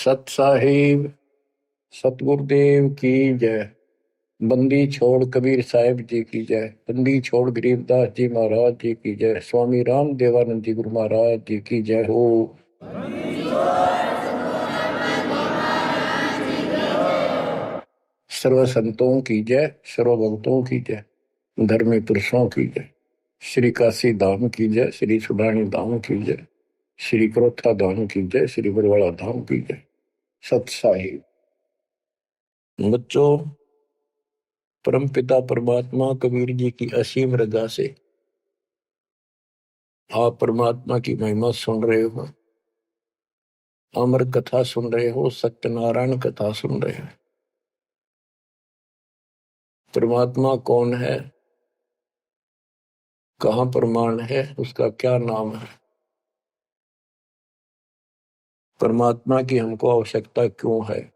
सत साहिब सतगुरुदेव की जय। बंदी छोड़ कबीर साहिब जी की जय। बंदी छोड़ गरीबदास जी महाराज जी की जय। स्वामी राम देवानंद जी गुरु महाराज जी की जय हो। सर्व संतों की जय, सर्व भक्तों की जय, धर्मी पुरुषों की जय। श्री काशी धाम की जय, श्री सुडानी धाम की जय, श्री क्रोथा धाम की जय, श्री बरवाड़ा धाम की जय। सत साहिब बच्चों, परमपिता परमात्मा कबीर जी की असीम रजा से आप परमात्मा की महिमा सुन रहे हो, अमर कथा सुन रहे हो, सत्यनारायण कथा सुन रहे हो। परमात्मा कौन है, कहाँ प्रमाण है, उसका क्या नाम है, परमात्मा की हमको आवश्यकता क्यों है,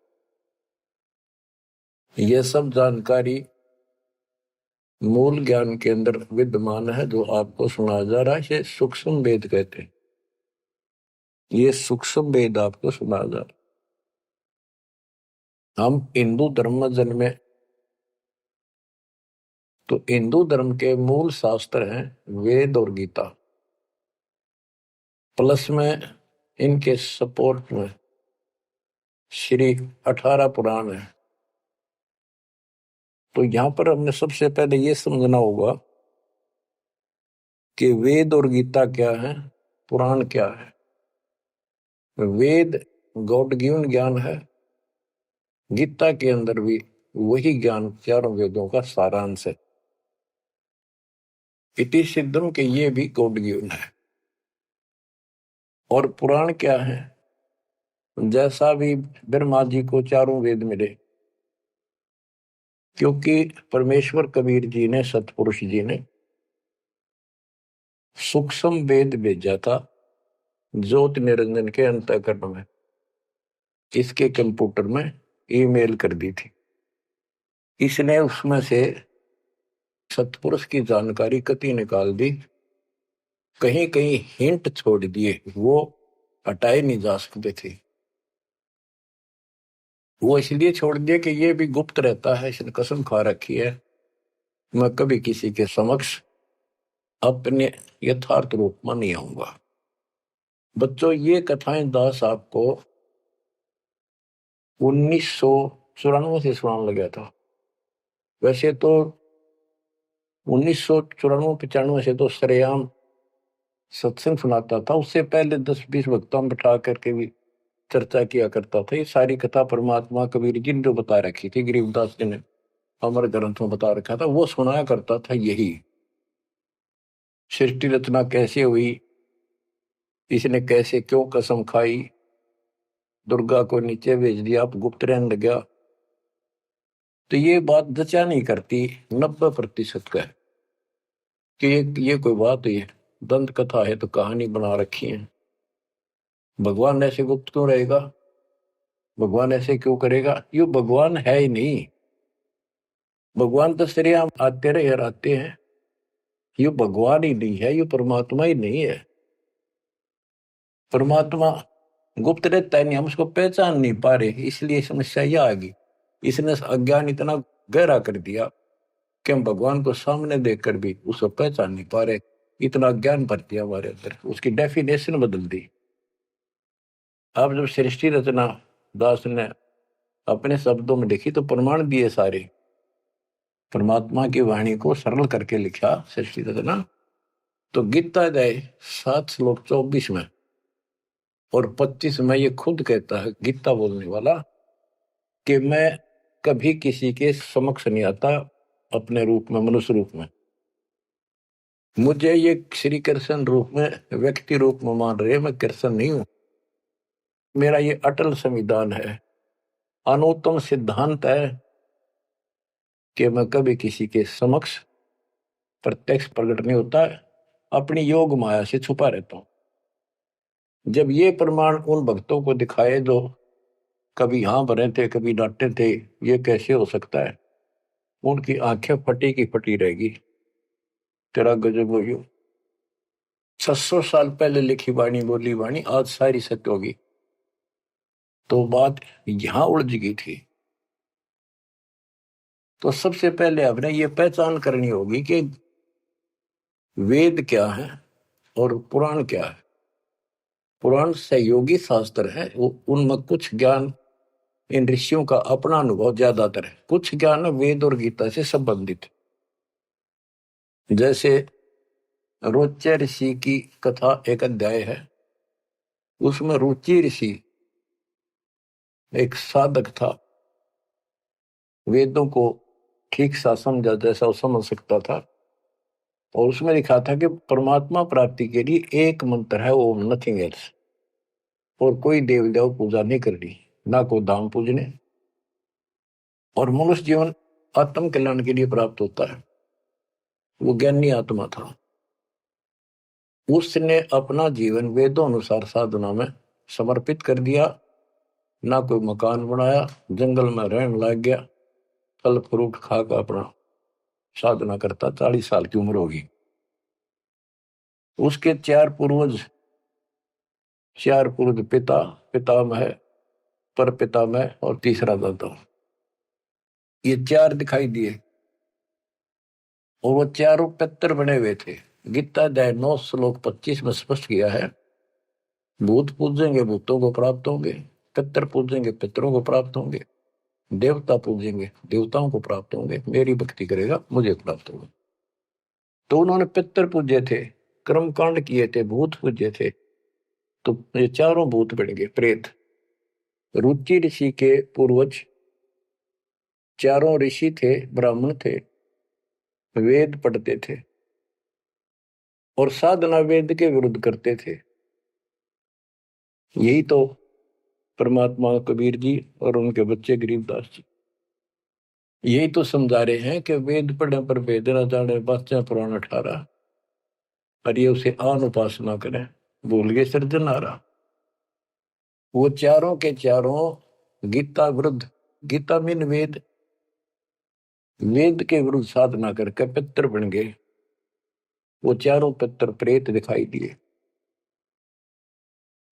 यह सब जानकारी मूल ज्ञान के अंदर विद्यमान है जो आपको सुनाया जा रहा है। ये सूक्ष्म वेद कहते हैं। ये सूक्ष्म वेद आपको सुनाया जा रहा है। हम हिंदू धर्म में जन्मे तो हिंदू धर्म के मूल शास्त्र हैं वेद और गीता, प्लस में इनके सपोर्ट में श्री 18 पुराण है। तो यहां पर हमने सबसे पहले ये समझना होगा कि वेद और गीता क्या है, पुराण क्या है। वेद गॉड गिवन ज्ञान है, गीता के अंदर भी वही ज्ञान चारों वेदों का सारांश है। इति सिद्धम के ये भी गॉड गिवन है। और पुराण क्या है, जैसा भी ब्रह्मा जी को चारों वेद मिले, क्योंकि परमेश्वर कबीर जी ने, सतपुरुष जी ने सूक्ष्म वेद भेजा था ज्योत निरंजन के अंतःकरण में, इसके कंप्यूटर में ईमेल कर दी थी। इसने उसमें से सतपुरुष की जानकारी कति निकाल दी, कहीं कहीं हिंट छोड़ दिए, वो हटाए नहीं जा सकते थे। वो इसलिए छोड़ दिए कि ये भी गुप्त रहता है, इसने कसम खा रखी है मैं कभी किसी के समक्ष अपने यथार्थ रूप में नहीं आऊंगा। बच्चों, ये कथाएं दास आपको 1994 से सुनाने लगा था। वैसे तो 1994-95 से तो सरेआम सत्संग सुनाता था, उससे पहले 10-20 वक्ताओं बिठा करके भी चर्चा किया करता था। ये सारी कथा परमात्मा कबीर जी ने जो बता रखी थी, गरीबदास जी ने अमर ग्रंथ में बता रखा था, वो सुनाया करता था। यही सृष्टि रचना कैसे हुई, इसने कैसे क्यों कसम खाई, दुर्गा को नीचे भेज दिया, आप गुप्त रहने लग गया, तो ये बात जचा नहीं करती 90% का है कि ये कोई बात है, दंत कथा है तो कहानी बना रखी है। भगवान ऐसे गुप्त क्यों रहेगा, भगवान ऐसे क्यों करेगा, ये भगवान है ही नहीं। भगवान तो श्रेआम आते रहे और आते हैं, ये भगवान ही नहीं है, ये परमात्मा ही नहीं है। परमात्मा गुप्त रहता है नहीं, हम उसको पहचान नहीं पा रहे, इसलिए समस्या यह आ गई। इसने अज्ञान इतना गहरा कर दिया कि हम भगवान को सामने देखकर भी उसको पहचान नहीं पा रहे। इतना ज्ञान भर दिया हमारे अंदर, उसकी डेफिनेशन बदल दी। अब जब सृष्टि रचना दास ने अपने शब्दों में लिखी तो प्रमाण दिए सारे, परमात्मा की वाणी को सरल करके लिखा सृष्टि रचना। तो गीता गए 7 श्लोक 24 में और 25 में ये खुद कहता है गीता बोलने वाला कि मैं कभी किसी के समक्ष नहीं आता अपने रूप में, मनुष्य रूप में। मुझे ये श्री कृष्ण रूप में, व्यक्ति रूप में मान रहे, मैं कृष्ण नहीं हूं। मेरा ये अटल संविधान है, अनुत्तम सिद्धांत है कि मैं कभी किसी के समक्ष प्रत्यक्ष प्रकट नहीं होता, अपनी योग माया से छुपा रहता हूं। जब ये प्रमाण उन भक्तों को दिखाए जो कभी यहां बने थे, कभी डांटे थे, ये कैसे हो सकता है, उनकी आंखें फटी की फटी रहेगी। तेरा गजब हो, 600 साल पहले लिखी वाणी, बोली वाणी आज सारी सत्य होगी। तो बात यहां उलझ गई थी। तो सबसे पहले आपने ये पहचान करनी होगी कि वेद क्या है और पुराण क्या है। पुराण सहयोगी शास्त्र है, वो उनमें कुछ ज्ञान इन ऋषियों का अपना अनुभव ज्यादातर है, कुछ ज्ञान वेद और गीता से संबंधित। जैसे रोच्य ऋषि की कथा एक अध्याय है, उसमें रुचि ऋषि एक साधक था, वेदों को ठीक सा समझा जैसा वो समझ सकता था, और उसमें लिखा था कि परमात्मा प्राप्ति के लिए एक मंत्र है, ओम नथिंग एल्स, और कोई देव देव पूजा नहीं करनी, ना को दाम पूजने, और मनुष्य जीवन आत्म कल्याण के लिए प्राप्त होता है। वो ज्ञानी आत्मा था, उसने अपना जीवन वेदों अनुसार साधना में समर्पित कर दिया, ना कोई मकान बनाया, जंगल में रहने लग गया, फल फ्रूट खाकर अपना साधना करता। 40 साल की उम्र होगी। उसके चार पूर्वज पिता पितामह, पर पितामह और तीसरा दादा, ये चार दिखाई दिए, और वो चारों पितर बने हुए थे। गीता अध्याय 9 श्लोक 25 में स्पष्ट किया है, भूत पूजेंगे भूतों को प्राप्त होंगे, पितर पूजेंगे पितरों को प्राप्त होंगे, देवता पूजेंगे देवताओं को प्राप्त होंगे, मेरी भक्ति करेगा मुझे प्राप्त होगा। तो उन्होंने पितर पूजे थे, कर्म कांड किए थे, भूत पूजे थे, तो ये चारों भूत बन गए प्रेत। रुचि ऋषि के पूर्वज चारों ऋषि थे, ब्राह्मण थे, वेद पढ़ते थे और साधना वेद के विरुद्ध करते थे। यही तो परमात्मा कबीर जी और उनके बच्चे गरीबदास जी यही तो समझा रहे हैं कि वेद पढ़ने पर वेद न जाने, बाचा पुराण 18, और ये उसे आन उपासना करें, भूल गए सृजनहारा। वो चारों के चारों गीता विरुद्ध, गीता मीन वेद, वेद के विरुद्ध साधना करके पितर बन गए। वो चारों पितर प्रेत दिखाई दिए।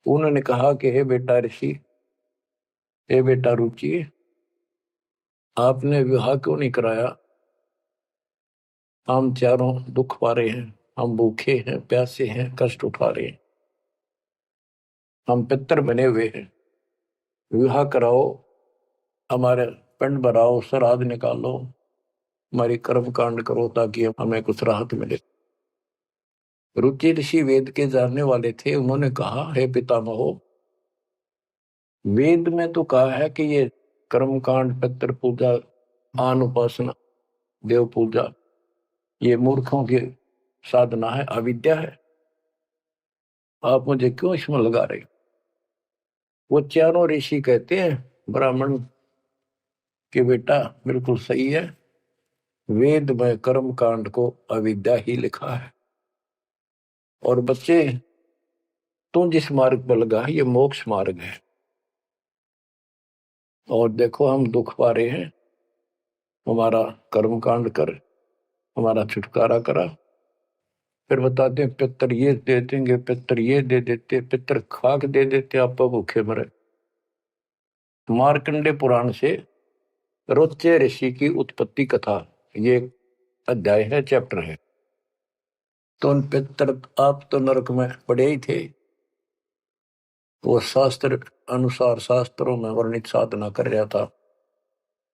उन्होंने कहा कि हे बेटा ऋषि, हे बेटा रुचि, आपने विवाह क्यों नहीं कराया? हम चारों दुख पा रहे हैं, हम भूखे हैं, प्यासे हैं, कष्ट उठा रहे हैं, हम पितर बने हुए हैं, विवाह कराओ, हमारे पिंड भराओ, श्राद्ध निकालो, हमारी कर्म कांड करो ताकि हमें कुछ राहत मिले। रुचि ऋषि वेद के जानने वाले थे। उन्होंने कहा, हे पितामहो, वेद में तो कहा है कि ये कर्म कांड, पितर पूजा, आन उपासना, देव पूजा, ये मूर्खों की साधना है, अविद्या है, आप मुझे क्यों इसमें लगा रहे? वो चारों ऋषि कहते हैं ब्राह्मण के बेटा बिल्कुल सही है, वेद में कर्म कांड को अविद्या ही लिखा है, और बच्चे तू जिस मार्ग पर लगा है ये मोक्ष मार्ग है, और देखो हम दुख पा रहे हैं, हमारा कर्म कांड कर, हमारा छुटकारा करा। फिर बताते हैं पितर ये दे देंगे, पितर ये दे देते, पितर खाक दे देते, आप भूखे मरे। मार्कंडे पुराण से रोच्य ऋषि की उत्पत्ति कथा, ये अध्याय है, चैप्टर है। तो उन पितर आप तो नरक में पड़े ही थे, वो शास्त्र अनुसार शास्त्रों में वर्णित साधना कर रहा था,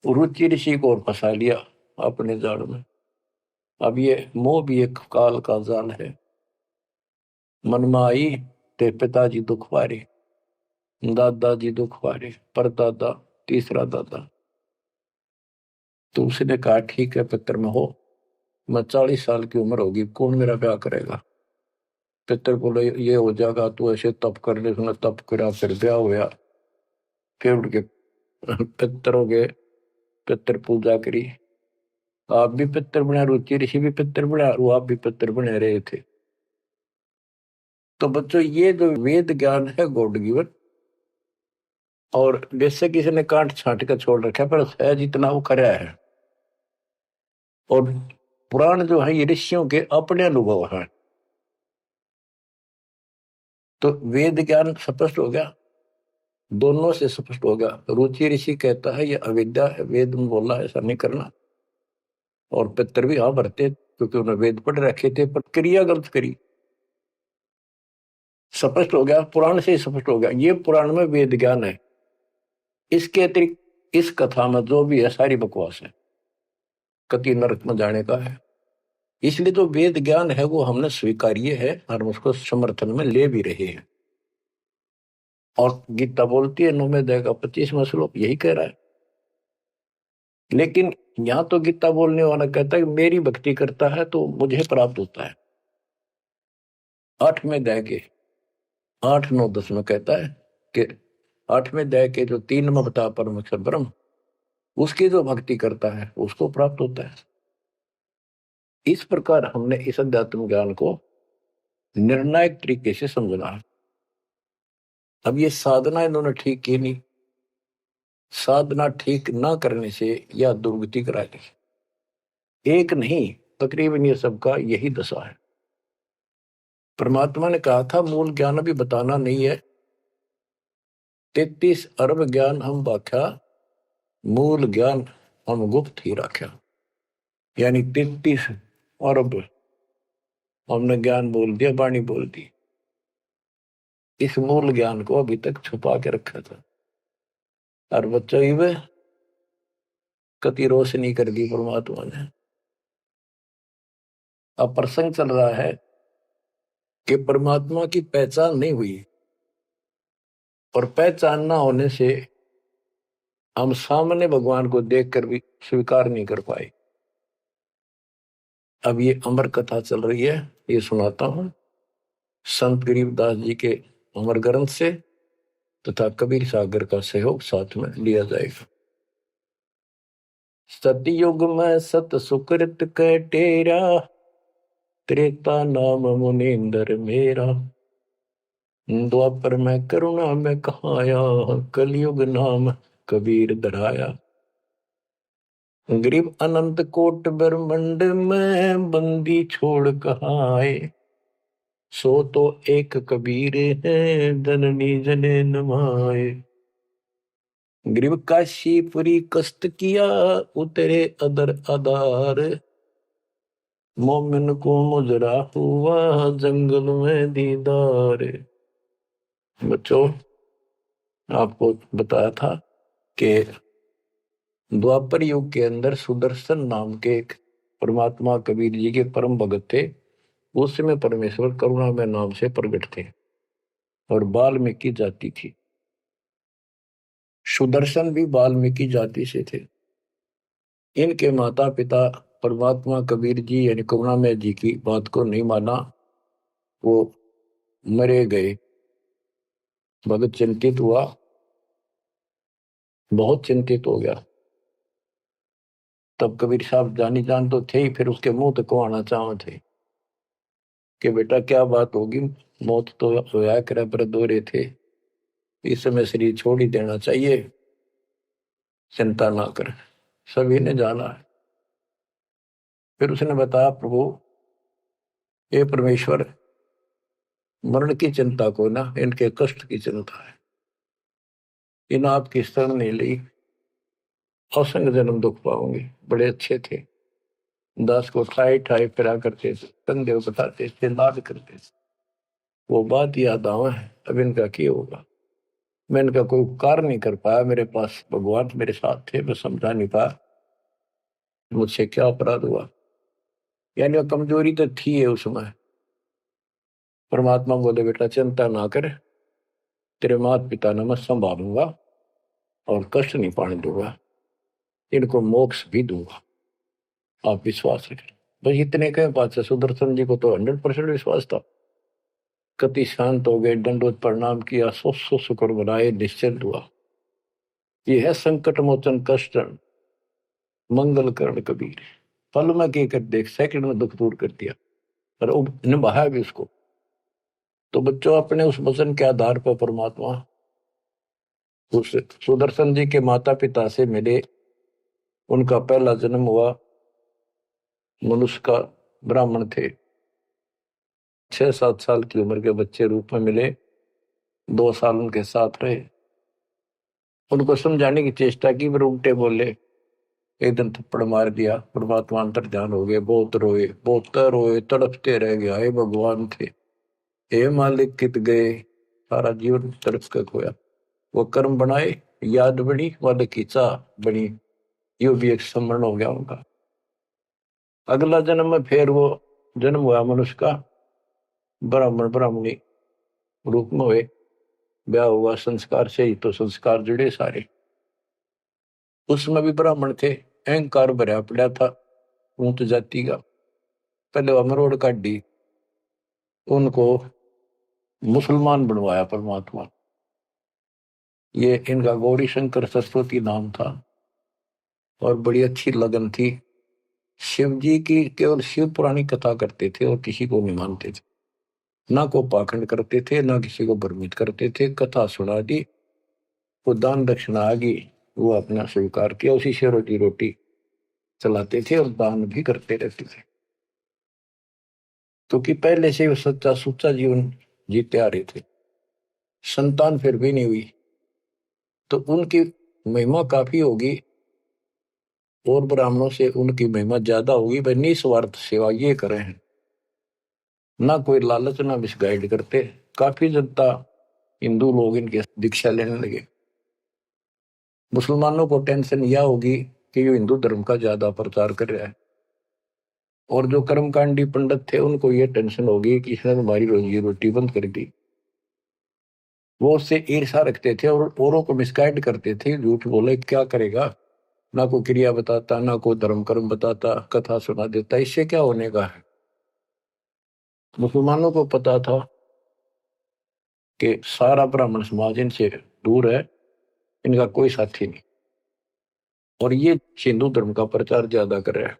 रुचि ऋषि को और फंसा लिया अपने जाल में। अब ये मोह भी एक काल का जाल है। मन में आई ते पिताजी दुख पारे, दादाजी दुख पारे, परदादा, तीसरा दादा। तो उसने कहा ठीक है पितर में हो, मैं 40 साल की उम्र होगी, कौन मेरा ब्याह करेगा? पितर बोले ये हो जाएगा, तू ऐसे तप कर ले। उसने तप करा, फिर ब्याह हुआ, फिर उनके पितरों के पितर पूजा करी। आप भी पितर बना, रुचि ऋषि भी पितर बना, और आप भी पितर बने रहे थे। तो बच्चों ये जो वेद ज्ञान है गॉड गिवन, और जैसे किसी ने काट छांट कर छोड़ रखा है, पर सहज इतना वो कराया है। और पुराण जो है ये ऋषियों के अपने अनुभव है। तो वेद ज्ञान स्पष्ट हो गया, दोनों से स्पष्ट हो गया। रुचि ऋषि कहता है ये अविद्या है, वेद में बोला है ऐसा नहीं करना। और पितर भी हाँ भरते क्योंकि उन्होंने वेद पढ़ रखे थे, पर क्रिया गलत करी। स्पष्ट हो गया, पुराण से ही स्पष्ट हो गया, ये पुराण में वेद ज्ञान है। इसके अतिरिक्त इस कथा में जो भी है सारी बकवास है, कति नरक में जाने का है। इसलिए तो वेद ज्ञान है वो हमने स्वीकार्य है और उसको समर्थन में ले भी रहे हैं। और गीता बोलती है 9वें अध्याय का 25वां श्लोक यही कह रहा है। लेकिन यहां तो गीता बोलने वाला कहता है कि मेरी भक्ति करता है तो मुझे प्राप्त होता है। 8वें अध्याय के 8, 9, 10 में कहता है कि 8वें अध्याय के जो 3 में बता परमेश्वर ब्रह्म, उसकी जो भक्ति करता है उसको प्राप्त होता है। इस प्रकार हमने इस अध्यात्म ज्ञान को निर्णायक तरीके से समझना है। अब ये साधना इन्होंने ठीक की नहीं। साधना ठीक ना करने से या दुर्गति कराने से एक नहीं, तकरीबन ये सबका यही दशा है। परमात्मा ने कहा था मूल ज्ञान अभी बताना नहीं है, 33 अरब ज्ञान हम बाख्या, मूल ज्ञान हम गुप्त ही रख्या। यानी 33 अरब हमने ज्ञान बोल दिया, वाणी बोल दी। इस मूल ज्ञान को अभी तक छुपा के रखा था और बच्चों ही कति रोशनी कर दी परमात्मा ने। अब प्रसंग चल रहा है कि परमात्मा की पहचान नहीं हुई और पहचान ना होने से हम सामने भगवान को देखकर भी स्वीकार नहीं कर पाए। अब ये अमर कथा चल रही है, ये सुनाता हूं संत गरीबदास जी के अमर ग्रंथ से तथा कबीर सागर का सहयोग साथ में लिया जाएगा। सतयुग में सत सुकृत कै टेरा, त्रेता नाम मुनींद्र मेरा, द्वापर में करुणा में कहाया, कलयुग नाम कबीर धराया। गरीब अनंत कोट ब्रह्मंड में बंदी छोड़ कहाँ आए, सो तो एक कबीर है जननी जने नमाए। गरीब काशीपुरी कष्ट किया, उतरे अदर आधार, मोमिन को मुजरा हुआ जंगल में दीदार। बच्चों आपको बताया था कि द्वापर युग के अंदर सुदर्शन नाम के एक परमात्मा कबीर जी के परम भगत थे। उस समय परमेश्वर करुणा में नाम से प्रकट थे और वाल्मीकि जाति थी। सुदर्शन भी वाल्मीकि जाति से थे। इनके माता पिता परमात्मा कबीर जी यानी करुणामय जी की बात को नहीं माना, वो मरे गए। भगत चिंतित हुआ, बहुत चिंतित हो गया। तब कबीर साहब जानी जान तो थे ही, फिर उसके मुंह तक को आना चाह थे कि बेटा क्या बात होगी, मौत तो होया करे पर दौरे थे, इस समय शरीर छोड़ ही देना चाहिए, चिंता ना कर। सभी ने जाना है। फिर उसने बताया प्रभु ये परमेश्वर मरण की चिंता को ना, इनके कष्ट की चिंता है, इन आपकी शरण नहीं ली, असंग जन्म दुख पाओगे। बड़े अच्छे थे, दास को ठाई ठाई फिरा करते थे, कंधे बताते थे, लाद करते थे। वो बात याद आवा है। अब इनका क्या होगा। मैं इनका कोई उपकार नहीं कर पाया, मेरे पास भगवान मेरे साथ थे, मैं समझा नहीं पाया मुझसे क्या अपराध हुआ। यानी वो कमजोरी तो थी है उसमें। परमात्मा बोले बेटा चिंता ना कर, तेरे माता पिता ने मैं संभालूंगा और कष्ट नहीं पाने दूंगा, इनको मोक्ष भी दूंगा, आप विश्वास रखें। बस इतने कहे बात से सुदर्शन जी को तो 100% विश्वास था। कति शांत हो गए, दंडोत प्रणाम किया, सो शुक्र बनाए, निश्चिंत हुआ। यह है संकट मोचन कष्ट मंगल करण कबीर। पल में के कर देख, सेकंड में दुख दूर कर दिया और निभाया भी उसको। तो बच्चों अपने उस वचन के आधार पर परमात्मा उस सुदर्शन जी के माता पिता से मिले। उनका पहला जन्म हुआ, मनुष्य का ब्राह्मण थे। 6-7 साल की उम्र के बच्चे रूप में मिले, 2 साल उनके साथ रहे। उनको समझाने की चेष्टा की, पर उल्टे बोले। एक दिन थप्पड़ मार दिया, परमात्मा अंतर ध्यान हो गए, बहुत रोए, तड़पते रह गए, हे भगवान थे, हे मालिक कित गए, सारा जीवन तड़प कर खोया। वो कर्म बनाए, याद बनी, वाले की चाह बनी, यो भी एक स्मरण हो गया उनका। अगला जन्म में फिर वो जन्म हुआ मनुष्य का, ब्राह्मण ब्राह्मणी रूप में हुए, ब्याह हुआ, संस्कार से ही तो संस्कार जुड़े सारे। उसमें भी ब्राह्मण थे, अहंकार भरा पड़ा था ऊंच जाति का। पहले वह मरोड़ काट दी, उनको मुसलमान बनवाया परमात्मा। ये इनका गौरी शंकर सरस्वती नाम था, और बड़ी अच्छी लगन थी। शिव जी की केवल शिव पुरानी कथा करते थे और किसी को नहीं मानते थे, ना को पाखंड करते थे, ना किसी को भ्रमित करते थे। कथा सुना दी, वो दान दक्षिणा आ गई, वो अपना स्वीकार किया, उसी से रोटी रोटी चलाते थे और दान भी करते रहते थे, क्योंकि पहले से वो सच्चा सुच्चा जीवन जीते आ रहे थे। संतान फिर भी नहीं हुई, तो उनकी महिमा काफी होगी, और ब्राह्मणों से उनकी महिमा ज्यादा होगी। भाई निस्वार्थ सेवा ये करे हैं, ना कोई लालच, ना मिसगाइड करते। काफी जनता हिंदू लोग इनके दीक्षा लेने लगे। मुसलमानों को टेंशन यह होगी कि ये हिंदू धर्म का ज्यादा प्रचार कर रहा है, और जो कर्मकांडी पंडित थे उनको ये टेंशन होगी कि इसने हमारी रोजी रोटी बंद कर दी। वो उससे ईर्षा रखते थे और औरों को मिसगाइड करते थे, झूठ बोले क्या करेगा, ना कोई क्रिया बताता, ना कोई धर्म कर्म बताता, कथा सुना देता, इससे क्या होने का है। मुसलमानों को पता था कि सारा ब्राह्मण समाज इनसे दूर है, इनका कोई साथी नहीं, और ये हिंदू धर्म का प्रचार ज्यादा कर रहा है।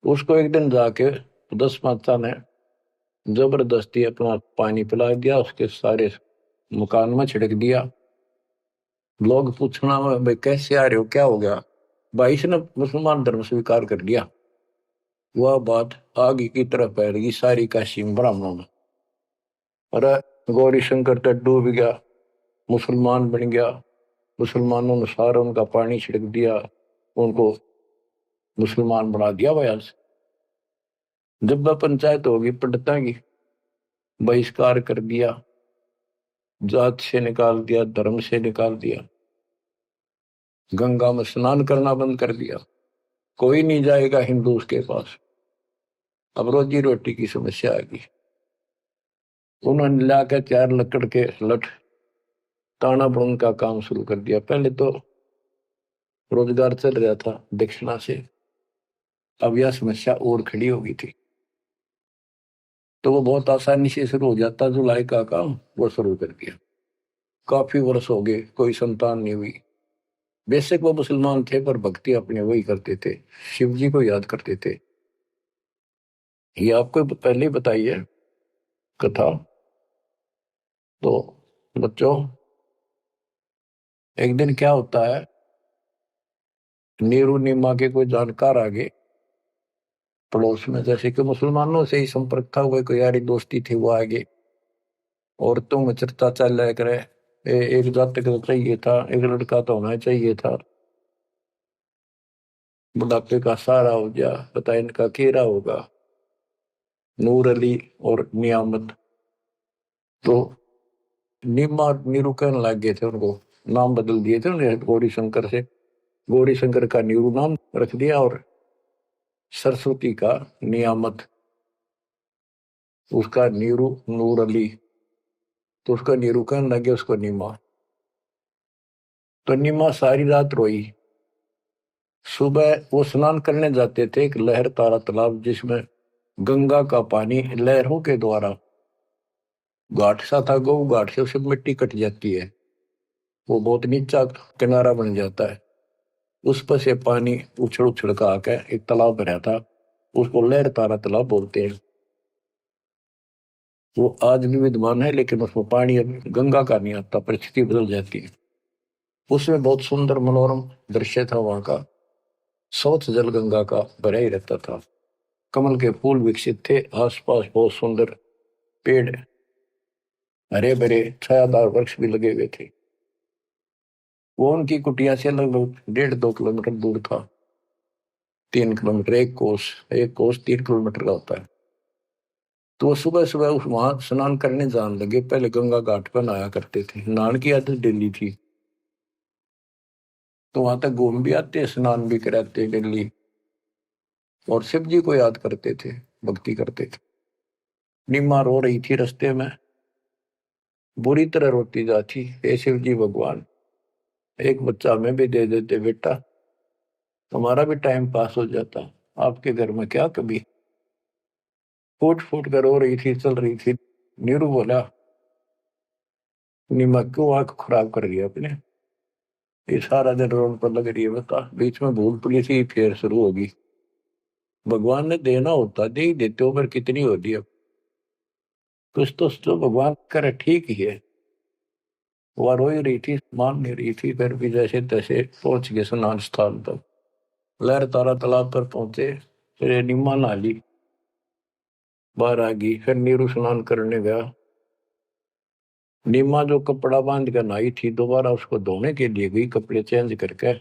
उसको एक दिन जाके 10 माता ने जबरदस्ती अपना पानी पिला दिया, उसके सारे मकान में छिड़क दिया। लोग पूछना भाई कैसे आ रहे हो, क्या हो गया, भाई इसने मुसलमान धर्म स्वीकार कर लिया। वह बात आगे की तरफ फैल गई सारी काशी ब्राह्मणों में। अरे गौरी शंकर तो डूब गया, मुसलमान बन गया, मुसलमानों ने सारा उनका पानी छिड़क दिया, उनको मुसलमान बना दिया। भाई जब वह पंचायत होगी पंडितां की, बहिष्कार कर दिया, जात से निकाल दिया, धर्म से निकाल दिया, गंगा में स्नान करना बंद कर दिया, कोई नहीं जाएगा हिंदू उसके पास। अब रोजी रोटी की समस्या आ गई। उन्होंने लाकर 4 लकड़ के लठ ताना बुन का काम शुरू कर दिया। पहले तो रोजगार चल रहा था दक्षिणा से, अब यह समस्या और खड़ी हो गई थी, तो वो बहुत आसानी से शुरू हो जाता। जुलाई का काम वो शुरू कर दिया। काफी वर्ष हो गए, कोई संतान नहीं हुई। बेशक वो मुसलमान थे, पर भक्ति अपने वही करते थे, शिव जी को याद करते थे। ये आपको पहले ही बताइए कथा। तो बच्चों, एक दिन क्या होता है, नीरू नीमा के कोई जानकार आ गए पड़ोस में, जैसे कि मुसलमानों से ही संपर्क था, कोई कोई यारी दोस्ती थी, वो आगे औरतों में चर्चा चल रहा करे, एक जातक तो चाहिए था, एक लड़का तो होना चाहिए था, बुढ़ापे का सहारा हो गया, पता इनका केरा होगा। नूर अली और नियामत, तो नीमा नीरू कहने लग गए थे, उनको नाम बदल दिए थे उन्हें, गौरी शंकर से गौरी शंकर का नीरू नाम रख दिया, और सरस्वती का नियामत, उसका नीरू नूर अली, तो उसका नीरू कहने लगे उसको नीमा। तो नीमा सारी रात रोई। सुबह वो स्नान करने जाते थे एक लहर तारा तालाब, जिसमें गंगा का पानी लहरों के द्वारा, घाट सा था, गौ घाट से उसे मिट्टी कट जाती है, वो बहुत नीचा किनारा बन जाता है, उस पर से पानी उछल उछल का आकर एक तालाब भरा था, उसको लहर तारा तालाब बोलते हैं। वो आज भी विद्यमान है, लेकिन उसमें पानी अब गंगा का नहीं आता, परिस्थिति बदल जाती है। उसमें बहुत सुंदर मनोरम दृश्य था वहां का, स्वच्छ जल गंगा का भरा ही रहता था, कमल के फूल विकसित थे, आसपास बहुत सुंदर पेड़, हरे भरे छायादार वृक्ष भी लगे हुए थे। वो उनकी कुटिया से लगभग 1.5-2 किलोमीटर दूर था। 3 किलोमीटर, एक कोस 3 किलोमीटर का होता है। तो वो सुबह सुबह उस वहां स्नान करने जाने लगे। पहले गंगा घाट पर नहाया करते थे, नहान की आदत डेली थी। तो वहां तक घूम भी आते, स्नान भी कराते डेली, और शिव जी को याद करते थे, भक्ति करते थे। निम्मा रो रही थी रास्ते में, बुरी तरह रोती जाती, हे शिव जी भगवान, एक बच्चा हमें भी दे देते बेटा, हमारा भी टाइम पास हो जाता, आपके घर में क्या कभी। फूट फूट कर रो रही थी, चल रही थी। नीरू बोला, निम्मा क्यों आंख खराब कर रही है अपने, ये सारा दिन रोड पर लग रही है, बता बीच में भूल पड़ी थी फिर शुरू होगी। भगवान ने देना होता दे ही देते हो, पर कितनी होती है। कुछ तो जो भगवान करे ठीक ही है। वह रो ही रही थी, मान नहीं रही थी, फिर भी जैसे तैसे पहुंच गए स्नान स्थान तक। लहर तारा तालाब पर पहुंचे, फिर निम्मा नहा ली, बाहर आ गई। फिर नीरू स्नान करने गया। निम्मा जो कपड़ा बांध कर नहाई थी, दोबारा उसको धोने के लिए गई, कपड़े चेंज करके।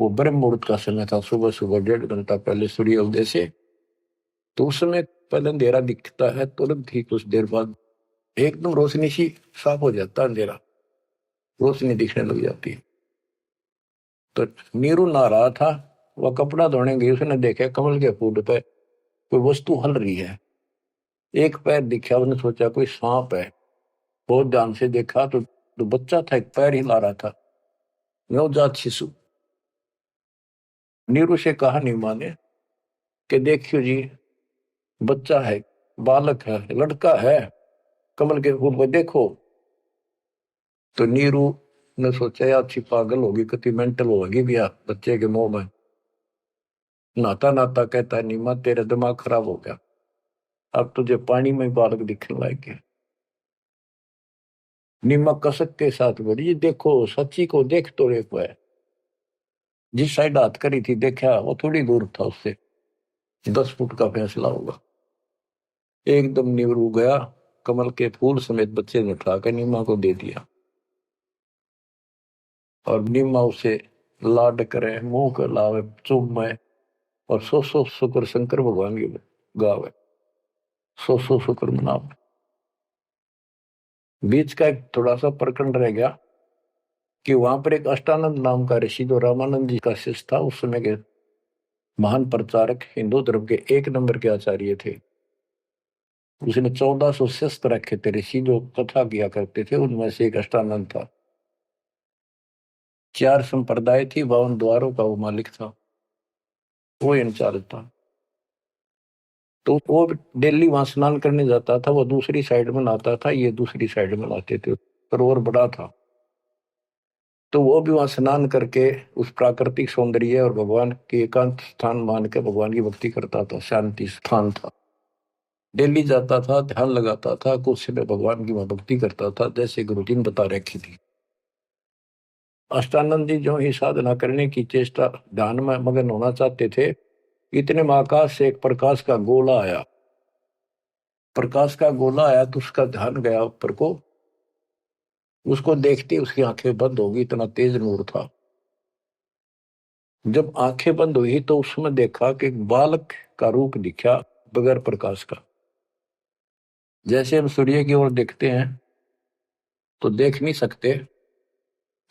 वो ब्रह्म मुहूर्त का समय था, सुबह सुबह 1.5 घंटा पहले सूर्य उदय से। तो उस समय पहले अंधेरा दिखता है, तुरंत ही कुछ देर बाद एकदम रोशनी सी साफ हो जाता है, अंधेरा रोशनी दिखने लग जाती है। तो नीरू नहा रहा था, वह कपड़ा धोने गई, उसने देखा कमल के फूल पे कोई वस्तु हल रही है। एक पैर दिखा, उसने सोचा कोई सांप है। बहुत ध्यान से देखा तो बच्चा था, एक पैर हिला रहा था, नवजात शिशु। नीरू से कहा नीमा ने कि देखियो जी, बच्चा है, बालक है, लड़का है, कमल के फूल को देखो। तो नीरू ने सोचा यार अच्छी पागल होगी, कितनी मेंटल होगी भैया बच्चे के मुंह में। नहाता नहाता कहता है, नीमा तेरा दिमाग खराब हो गया, अब तुझे पानी में बालक दिखने लग गया। नीमा कसक के साथ बोली, देखो सच्ची को देख तो रे को है। जिस साइड हाथ करी थी देखा, वो थोड़ी दूर था उससे, 10 फुट का फैसला होगा। एकदम नीरू गया, कमल के फूल समेत बच्चे ने उठाकर नीमा को दे दिया। और नीमा उसे लाड करे, मुंह कर लावे, चूमे, और सौ शुक्र शंकर भगवान की गावे, सौ शुक्र मनावे। बीच का एक थोड़ा सा प्रकरण रह गया कि वहां पर एक अष्टानंद नाम का ऋषि, जो रामानंद जी का शिष्य था, उस समय के महान प्रचारक, हिंदू धर्म के 1 नंबर के आचार्य थे। उसने 1400 शिष्य रखे थे ऋषि, जो कथा किया करते थे, उनमें से एक अष्टानंद था। 4 संप्रदाय थी, 52 द्वारों का वो मालिक था, वो इंचार्ज था। तो वो डेली वहां स्नान करने जाता था, वो दूसरी साइड में नहाता था, ये दूसरी साइड में नहाते थे, सरोवर बड़ा था। तो वो भी वहां स्नान करके उस प्राकृतिक सौंदर्य और भगवान के एकांत स्थान मान के भगवान की भक्ति करता था, शांति स्थान था। डेली जाता था, ध्यान लगाता था, कुछ समय भगवान की वहां भक्ति करता था, जैसे गुरु जी ने बता रखी थी। अष्टानंद जी जो ही साधना करने की चेष्टा, ध्यान में मगन होना चाहते थे, इतने में आकाश से एक प्रकाश का गोला आया। प्रकाश का गोला आया तो उसका ध्यान गया ऊपर को, उसको देखते उसकी आंखें बंद होगी, इतना तेज नूर था। जब आंखें बंद हुई तो उसमें देखा कि एक बालक का रूप दिखा, बगैर प्रकाश का। जैसे हम सूर्य की ओर देखते हैं तो देख नहीं सकते,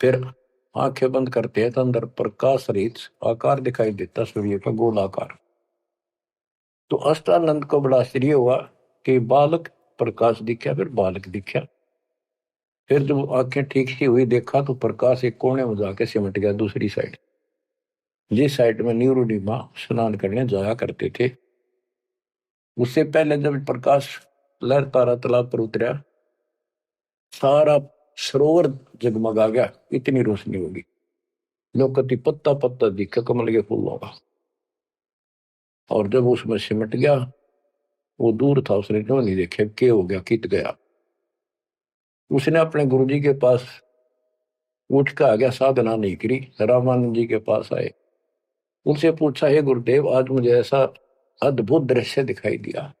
फिर आंखें बंद करते हैं तो अंदर प्रकाश रहित आकार दिखाई देता, सूर्य का गोल आकार। तो अष्टानंद को बड़ा आश्चर्य हुआ कि बालक प्रकाश दिखा, फिर बालक दिखा। फिर जब आंखें ठीक सी हुई, देखा तो प्रकाश एक कोने में जाके सिमट गया दूसरी साइड, जिस साइड में नीरू नीमा स्नान करने जाया करते थे। उससे पहले जब प्रकाश लहर तारा तालाब पर उतरा, सारा सरोवर जगमगा गया, इतनी रोशनी होगी। लोकती पत्ता पत्ता दिखा कमल के फूलों का। और जब उसमें सिमट गया, वो दूर था, उसने क्यों नहीं देखे क्या हो गया, कित गया। उसने अपने गुरुजी के पास उठ के आ गया, साधना नहीं करी, रामानंद जी के पास आए। उनसे पूछा, हे गुरुदेव, आज मुझे ऐसा अद्भुत दृश्य दिखाई दिया,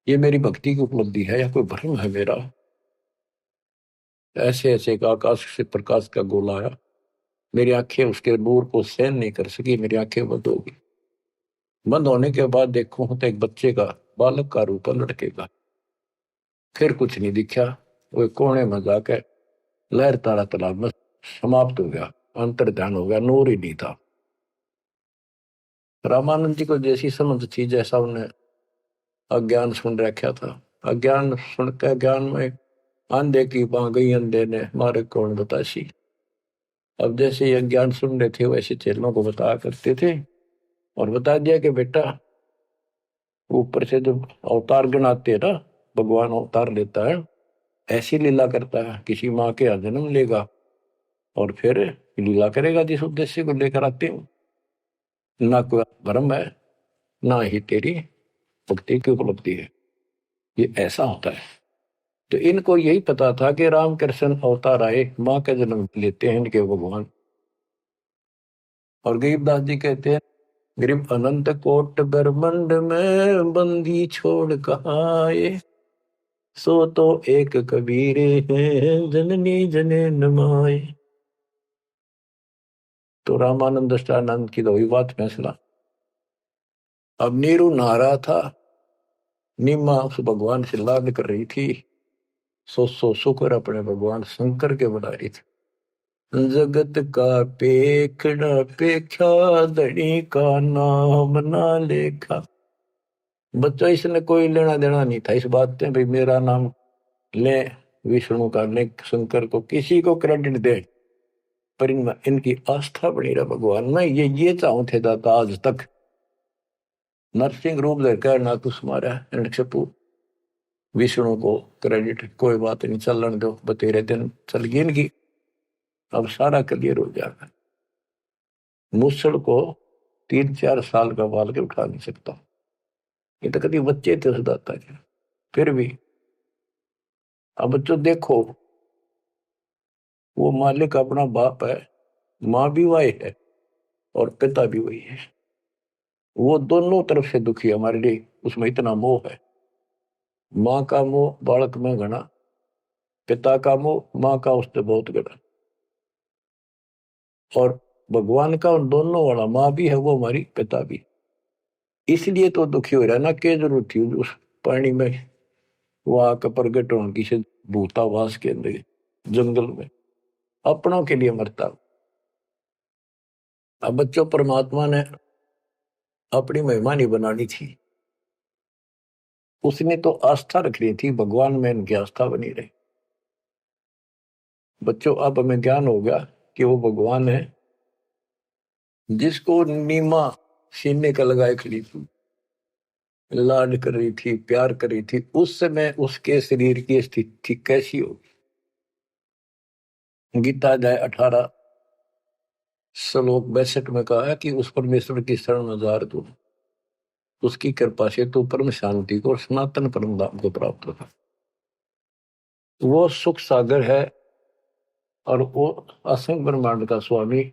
ये मेरी भक्ति की उपलब्धि है या कोई भ्रम है मेरा। ऐसे ऐसे का आकाश से प्रकाश का गोला आया, मेरी आंखें उसके नूर को सहन नहीं कर सकी, मेरी आंखें बंद हो गई। बंद होने के बाद देखो तो एक बच्चे का, बालक का रूप है, लड़के का। फिर कुछ नहीं दिखा, वो कोने में जाकर लहर तारा तालाब में समाप्त हो गया, अंतर ध्यान हो गया, नूर ही नहीं था। रामानंद जी को जैसी समझ थी, जैसा उन्हें अज्ञान सुन रखा था, अज्ञान सुनकर ज्ञान में अंधे की बां गई, अंधे ने मारे कौन बतासी। अब जैसे ये ज्ञान सुन रहे थे वैसे चेलों को बताया करते थे, और बता दिया कि बेटा ऊपर से जब अवतार गण आते हैं ना, भगवान अवतार लेता है, ऐसी लीला करता है, किसी माँ के यहाँ जन्म लेगा और फिर लीला करेगा जिस उद्देश्य को लेकर आते हो। ना कोई भ्रम है, ना ही तेरी भक्ति की उपलब्धि है, ये ऐसा होता है। तो इनको यही पता था कि रामकृष्ण अवतार आए, माँ का जन्म लेते हैं इनके भगवान। और गरीबदास जी कहते हैं, गरीब अनंत कोट ब्रह्मंड में बंदी छोड़ कहाँ आए, सो तो एक कबीरे हैं जननी जने नमाए। तो रामानंद दृष्टानंद की तो वही बात फैसला। अब नीरू नहा रहा था, नीमा उस भगवान से लाड कर रही थी, सो शुक्र अपने भगवान शंकर के बना रही थी। जगत का पेखड़ा पेख्या, धनी का नाम ना लेखा। बच्चों इसने कोई लेना देना नहीं था इस बात से, भाई मेरा नाम ले, विष्णु का ले, शंकर को किसी को क्रेडिट दे, पर इनकी आस्था बनी रहा भगवान में। ये चाहूं थे दाता आज तक, नरसिंह रूप लेकर ना कुछ मारा रणक्षपु, विष्णु को क्रेडिट कोई बात नहीं, चलन दो, बतेरे दिन चल गई इनकी, अब सारा क्लियर हो जाएगा। मूसल को 3-4 साल का बाल के उठा नहीं सकता, ये तो कभी बच्चे थे उस दाता के। फिर भी अब बच्चों देखो, वो मालिक अपना बाप है, माँ भी वही है और पिता भी वही है। वो दोनों तरफ से दुखी है हमारे लिए, उसमें इतना मोह है। माँ का मोह बालक में घना, पिता का मोह माँ का उससे बहुत घना, और भगवान का उन दोनों वाला, माँ भी है वो हमारी, पिता भी। इसलिए तो दुखी हो रहा है ना, क्या जरूरत थी उस पानी में वो आकर प्रगट होने की से, भूतावास के अंदर जंगल में अपनों के लिए मरता। अब बच्चों परमात्मा ने अपनी महिमा नहीं बनानी थी, उसने तो आस्था रख रही थी भगवान में, इनकी आस्था बनी रही। बच्चों अब हमें ज्ञान हो गया कि वो भगवान है जिसको नीमा सीने का लगाए खड़ी थी, लाड कर रही थी, प्यार कर रही थी, उस समय उसके शरीर की स्थिति कैसी होगी। गीता अध्याय 18 श्लोक 62 में कहा है कि उस परमेश्वर की शरण में जा तू, उसकी कृपा से तू परम शांति को और सनातन परम धाम को प्राप्त होगा। वो सुख सागर है और वो असंग ब्रह्मांड का स्वामी,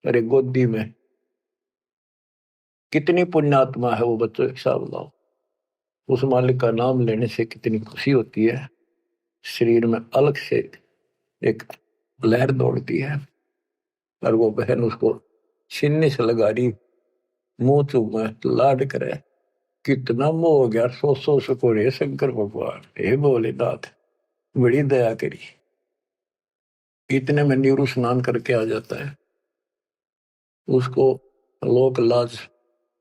अरे गोदी में कितनी पुण्यात्मा है वो बच्चों, हिसाब लगाओ। उस मालिक का नाम लेने से कितनी खुशी होती है, शरीर में अलग से एक लहर दौड़ती है। और वो बहन उसको छीनने से लगा रही, मुंह चूमे लाड करे, कितना मोह हो गया। सो सको रे शंकर भगवान, हे भोलेनाथ बड़ी दया करी। इतने में नीरू स्नान करके आ जाता है, उसको लोक लाज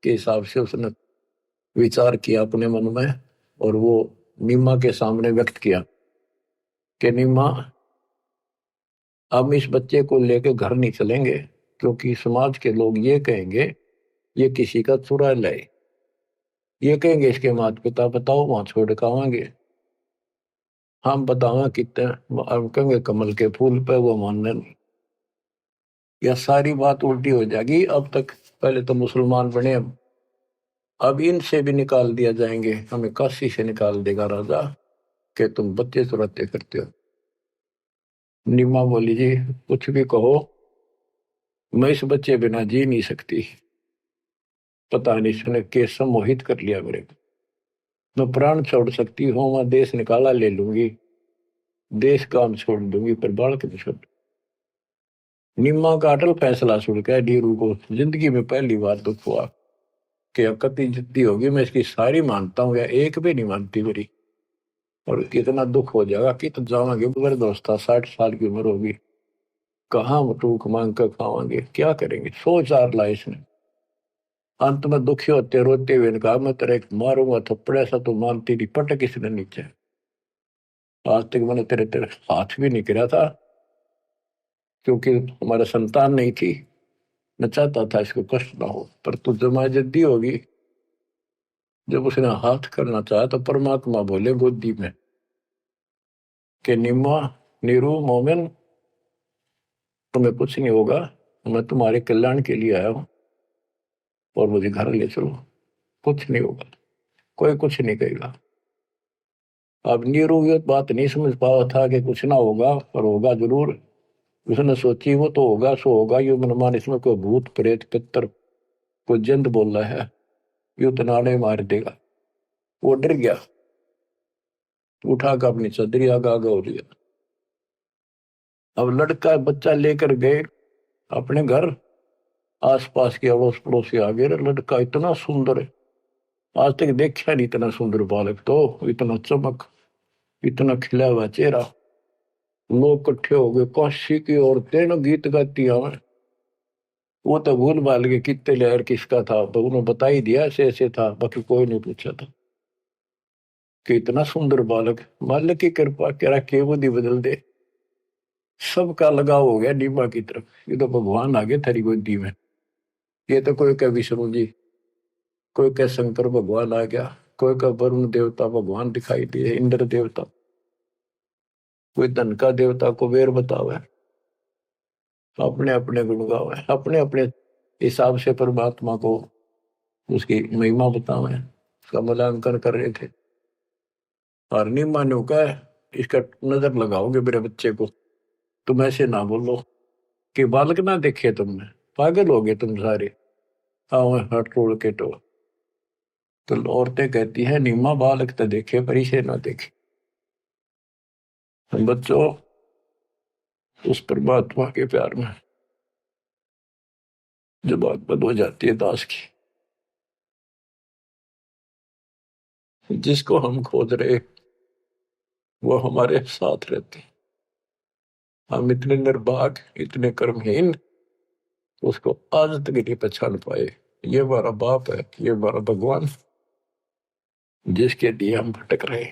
के हिसाब से उसने विचार किया अपने मन में, और वो नीमा के सामने व्यक्त किया कि नीमा, हम इस बच्चे को लेकर घर नहीं चलेंगे, क्योंकि समाज के लोग ये कहेंगे ये किसी का चुरा लाए, ये कहेंगे इसके माता पिता बताओ वहां छोड़ कर आवेंगे, हम बतावा कितने, हम कहेंगे कमल के फूल पे, वो मानने नहीं। यह सारी बात उल्टी हो जाएगी। अब तक पहले तो मुसलमान बने, अब इनसे भी निकाल दिया जाएंगे, हमें काशी से निकाल देगा राजा कि तुम बच्चे चुराते करते हो। निमा बोली जी कुछ भी कहो, मैं इस बच्चे बिना जी नहीं सकती, पता नहीं इसने कैसे मोहित कर लिया मेरे को, मैं प्राण छोड़ सकती हूँ, मैं देश निकाला ले लूंगी, देश काम छोड़ दूंगी पर बालक नहीं छोड़। निम्मा का अटल फैसला सुन के नीरू को जिंदगी में पहली बार दुख हुआ कि अकती जिद्दी होगी, मैं इसकी सारी मानता हूँ या एक भी नहीं मानती मेरी, और कितना दुख हो जाएगा कि तो जावांगे मेरे दोस्त 60 साल की उम्र होगी, कहाँ टूक मांग कर खावांगे, क्या करेंगे, सोच आर ला इसने। अंत में दुखी होते रोते हुए ने कहा मैं तेरे एक मारूंगा थप्पड़, ऐसा तो मानती नहीं, पटक किसने नीचे। आज तक मैंने तेरे तेरे हाथ भी नहीं गिरा था क्योंकि हमारा संतान नहीं थी, मैं चाहता था इसको कष्ट ना हो, पर तू जमा जद्दी होगी। जब उसने हाथ करना चाहा तो परमात्मा बोले गोदी में कि निम्मा, नीरू, मोमिन, तुम्हें कुछ नहीं होगा, मैं तुम्हारे कल्याण के लिए आया हूं और मुझे घर ले चलो, कुछ नहीं होगा, कोई कुछ नहीं कहेगा। अब नीरू ये बात नहीं समझ पाया था कि कुछ ना होगा, पर होगा जरूर। उसने सोची वो तो होगा सो होगा, ये मनमान इसमें कोई भूत प्रेत पितर कोई जंत बोल रहा है, यू तो नाड़े मार देगा। वो डर गया, उठा कर अपनी चदरी आगा आगा हो लिया। अब लड़का बच्चा लेकर गए अपने घर, आसपास के अड़ोस पड़ोसी आ गए, लड़का इतना सुंदर है, आज तक देखा नहीं इतना सुंदर बालक, तो इतना चमक, इतना खिला हुआ चेहरा। लोग इकट्ठे हो गए, काशी की औरतें न गीत गाती हमें। वो तो भूल भाल के कितने लहर किसका था, तो उन्होंने बता ही दिया ऐसे ऐसे था, बाकी कोई नहीं पूछा था कि इतना सुंदर बालक, मालिक की कृपा करा के बुद्धि बदल दे। सबका लगाव हो गया नीमा की तरफ, ये तो भगवान आ गए थारी गोदी में। ये तो कोई कह विष्णु जी, कोई कह शंकर भगवान आ गया, कोई कह वरुण देवता भगवान दिखाई दिए, इंद्र देवता, कोई धन का देवता कुबेर बतावे, अपने अपने गुण गावे, अपने अपने हिसाब से परमात्मा को उसकी महिमा बतावे, उसका मूल्यांकन कर रहे थे। और नीमा ने कहा इसका नजर लगाओगे मेरे बच्चे को, तुम ऐसे ना बोलो कि बालक ना देखे तुमने, पागल हो गए तुम सारे, आओ हट रोड़ के तो औरतें कहती है नीमा बालक तो देखे पर इसे ना देखे। बच्चों, उस परमात्मा के प्यार में जो बात बंद हो जाती है दास की, जिसको हम खोज रहे वो हमारे साथ रहते, हम इतने निर्भाग, इतने कर्महीन, उसको आज तक नहीं पहचान पाए। ये हमारा बाप है, ये हमारा भगवान, जिसके लिए हम भटक रहे।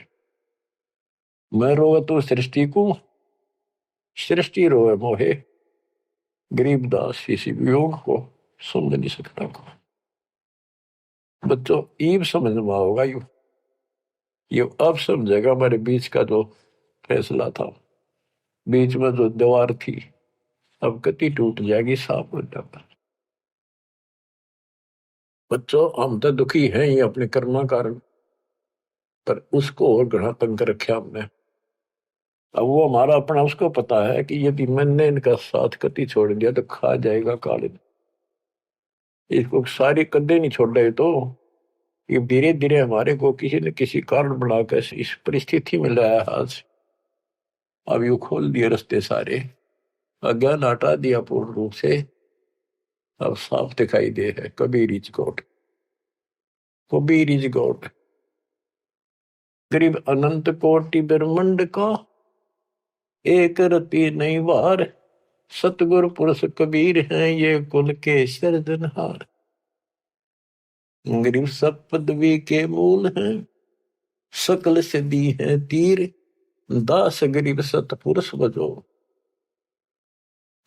मैं रोवे तो सृष्टि को, सृष्टि रोवे मोहे, गरीबदास इसी वियोग को समझ नहीं सकता को। बच्चों ईब समझ में होगा ये अब समझेगा हमारे बीच का जो फैसला था, बीच में जो दीवार थी, अब कति टूट जाएगी, साफ हो जाता। बच्चों हम तो दुखी हैं ही अपने कर्मा कारण, पर उसको और ग्रह तंग कर रखे हमने। अब वो हमारा अपना उसको पता है कि यदि मैंने इनका साथ कति छोड़ दिया तो खा जाएगा काले, इसको सारी कदे नहीं छोड़ रहे, तो ये धीरे धीरे हमारे को किसी न किसी कारण बनाकर इस परिस्थिति में लाया आज। अब यू खोल दिए रास्ते सारे, अज्ञान हटा दिया पूर्ण रूप से, अब साफ दिखाई दे है Kabir is God, Kabir is God. गरीब अनंत कोटि ब्रह्मंड का एक रति नहीं वार, सतगुरु पुरुष कबीर हैं ये कुल के सर्जनहार। गरीब सब पदवी के मूल हैं, सकल सिद्धि है तीर, दास गरीब सतपुरुष बजो,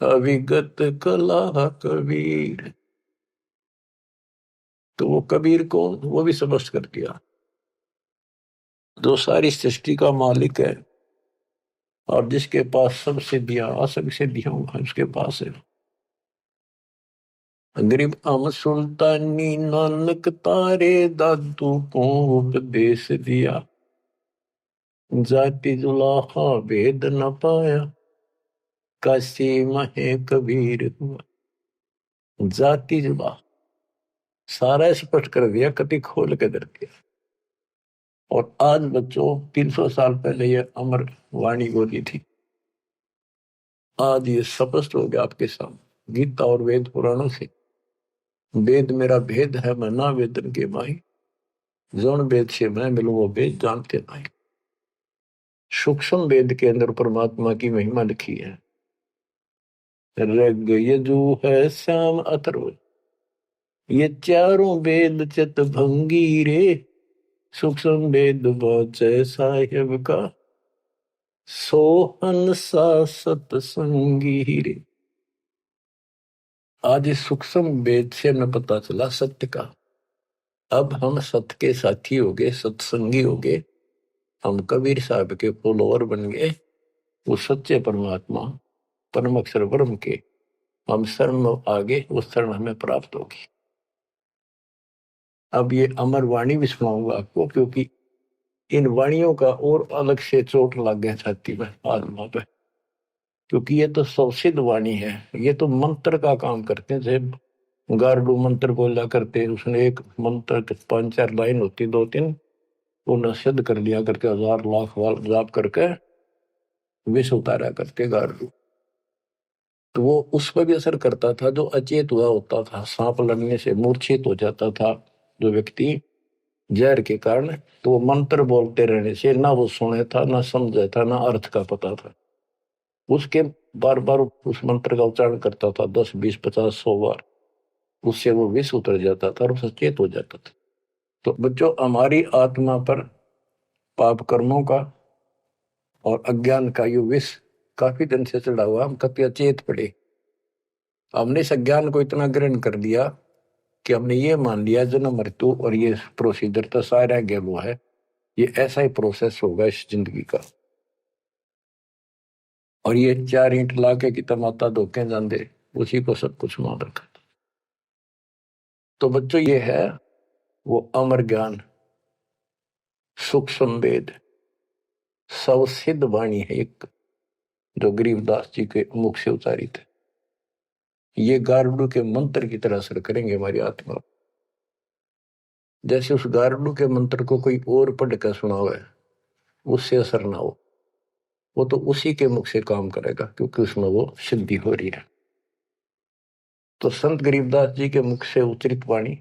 अविगत कला कबीर। तो वो कबीर कौन, वो भी स्पष्ट कर दिया, जो सारी सृष्टि का मालिक है और जिसके पास सब सिद्धियां, असंग सिद्धियां उसके पास है। गरीब अम सुल्तानी नानक तारे दादू को उपदेश दिया, जाति जुलाहा भेद न पाया, काशी महे कबीर हुआ। जाति जुला सारा स्पष्ट कर दिया, कति खोल के दर दिया। और आज बच्चों 300 साल पहले ये अमर वाणी बोली थी, आज ये स्पष्ट हो गया आपके सामने गीता और वेद पुराणों से। वेद मेरा भेद है मैं ना वेदन के माही, जौन वेद से मैं मिलूं वो वेद जानते नहीं। सूक्ष्म वेद के अंदर परमात्मा की महिमा लिखी है। ऋग यजु है श्याम अथर्व, ये चारों वेद चित भंगी रे, सूक्ष्म वेद बचे साहिब का, सोहन सा सतसंगी रे। आज इस सूक्ष्म वेद से हमें पता चला सत्य का। अब हम सत्य के साथी हो गए, सत्संगी हो गए, हम कबीर साहब के फॉलोअर बन गए। वो सच्चे परमात्मा परम अक्षर ब्रह्म के हम शरण आगे, उस शरण हमें प्राप्त होगी। अब ये अमर वाणी भी सुनाऊंगा आपको, क्योंकि इन वाणियों का और अलग से चोट लग गया छाती में, आत्मा पे, क्योंकि ये तो सौसिद्ध वाणी है। ये तो मंत्र का काम करते हैं। जैसे गार्डू मंत्र बोला करते, उसने एक मंत्र 5-4 लाइन होती, 2-3, उन्हें सिद्ध कर लिया करके 1000 लाख बार जाप करके विष उतारा करते गार्डू। तो वो उस पर भी असर करता था जो अचेत हुआ होता था। सांप लड़ने से मूर्छित हो जाता था जो व्यक्ति जहर के कारण, तो वो मंत्र बोलते रहने से ना वो सुने था, ना समझा था, ना अर्थ का पता था। उसके बार बार उस मंत्र का उच्चारण करता था, 10, 20, 50, 100 बार, उससे वो विष उतर जाता था और सचेत हो जाता था। तो बच्चों, हमारी आत्मा पर पाप कर्मों का और अज्ञान का ये विष काफी दिन से चढ़ा हुआ। हम कभी अचेत पड़े, हमने इस अज्ञान को इतना ग्रहण कर दिया कि हमने ये मान लिया जन्म मृत्यु और ये प्रोसीजर तो सारा गेम है, ये ऐसा ही प्रोसेस होगा इस जिंदगी का। और ये 4 ईंट ला के कि माता धोखे जाते, उसी को सब कुछ मान रखा। तो बच्चों, ये है वो अमर ज्ञान, सूक्ष्म वेद, सवसिद्ध वाणी है एक, जो गरीबदास जी के मुख से उतारी थे। ये गारुड़ के मंत्र की तरह असर करेंगे हमारी आत्मा। जैसे उस गारुड़ के मंत्र को कोई और पढ़ कर सुनाओ है, उससे असर ना हो, वो तो उसी के मुख से काम करेगा, क्योंकि उसमें वो सिद्धि हो रही है। तो संत गरीबदास जी के मुख से उच्चरित वाणी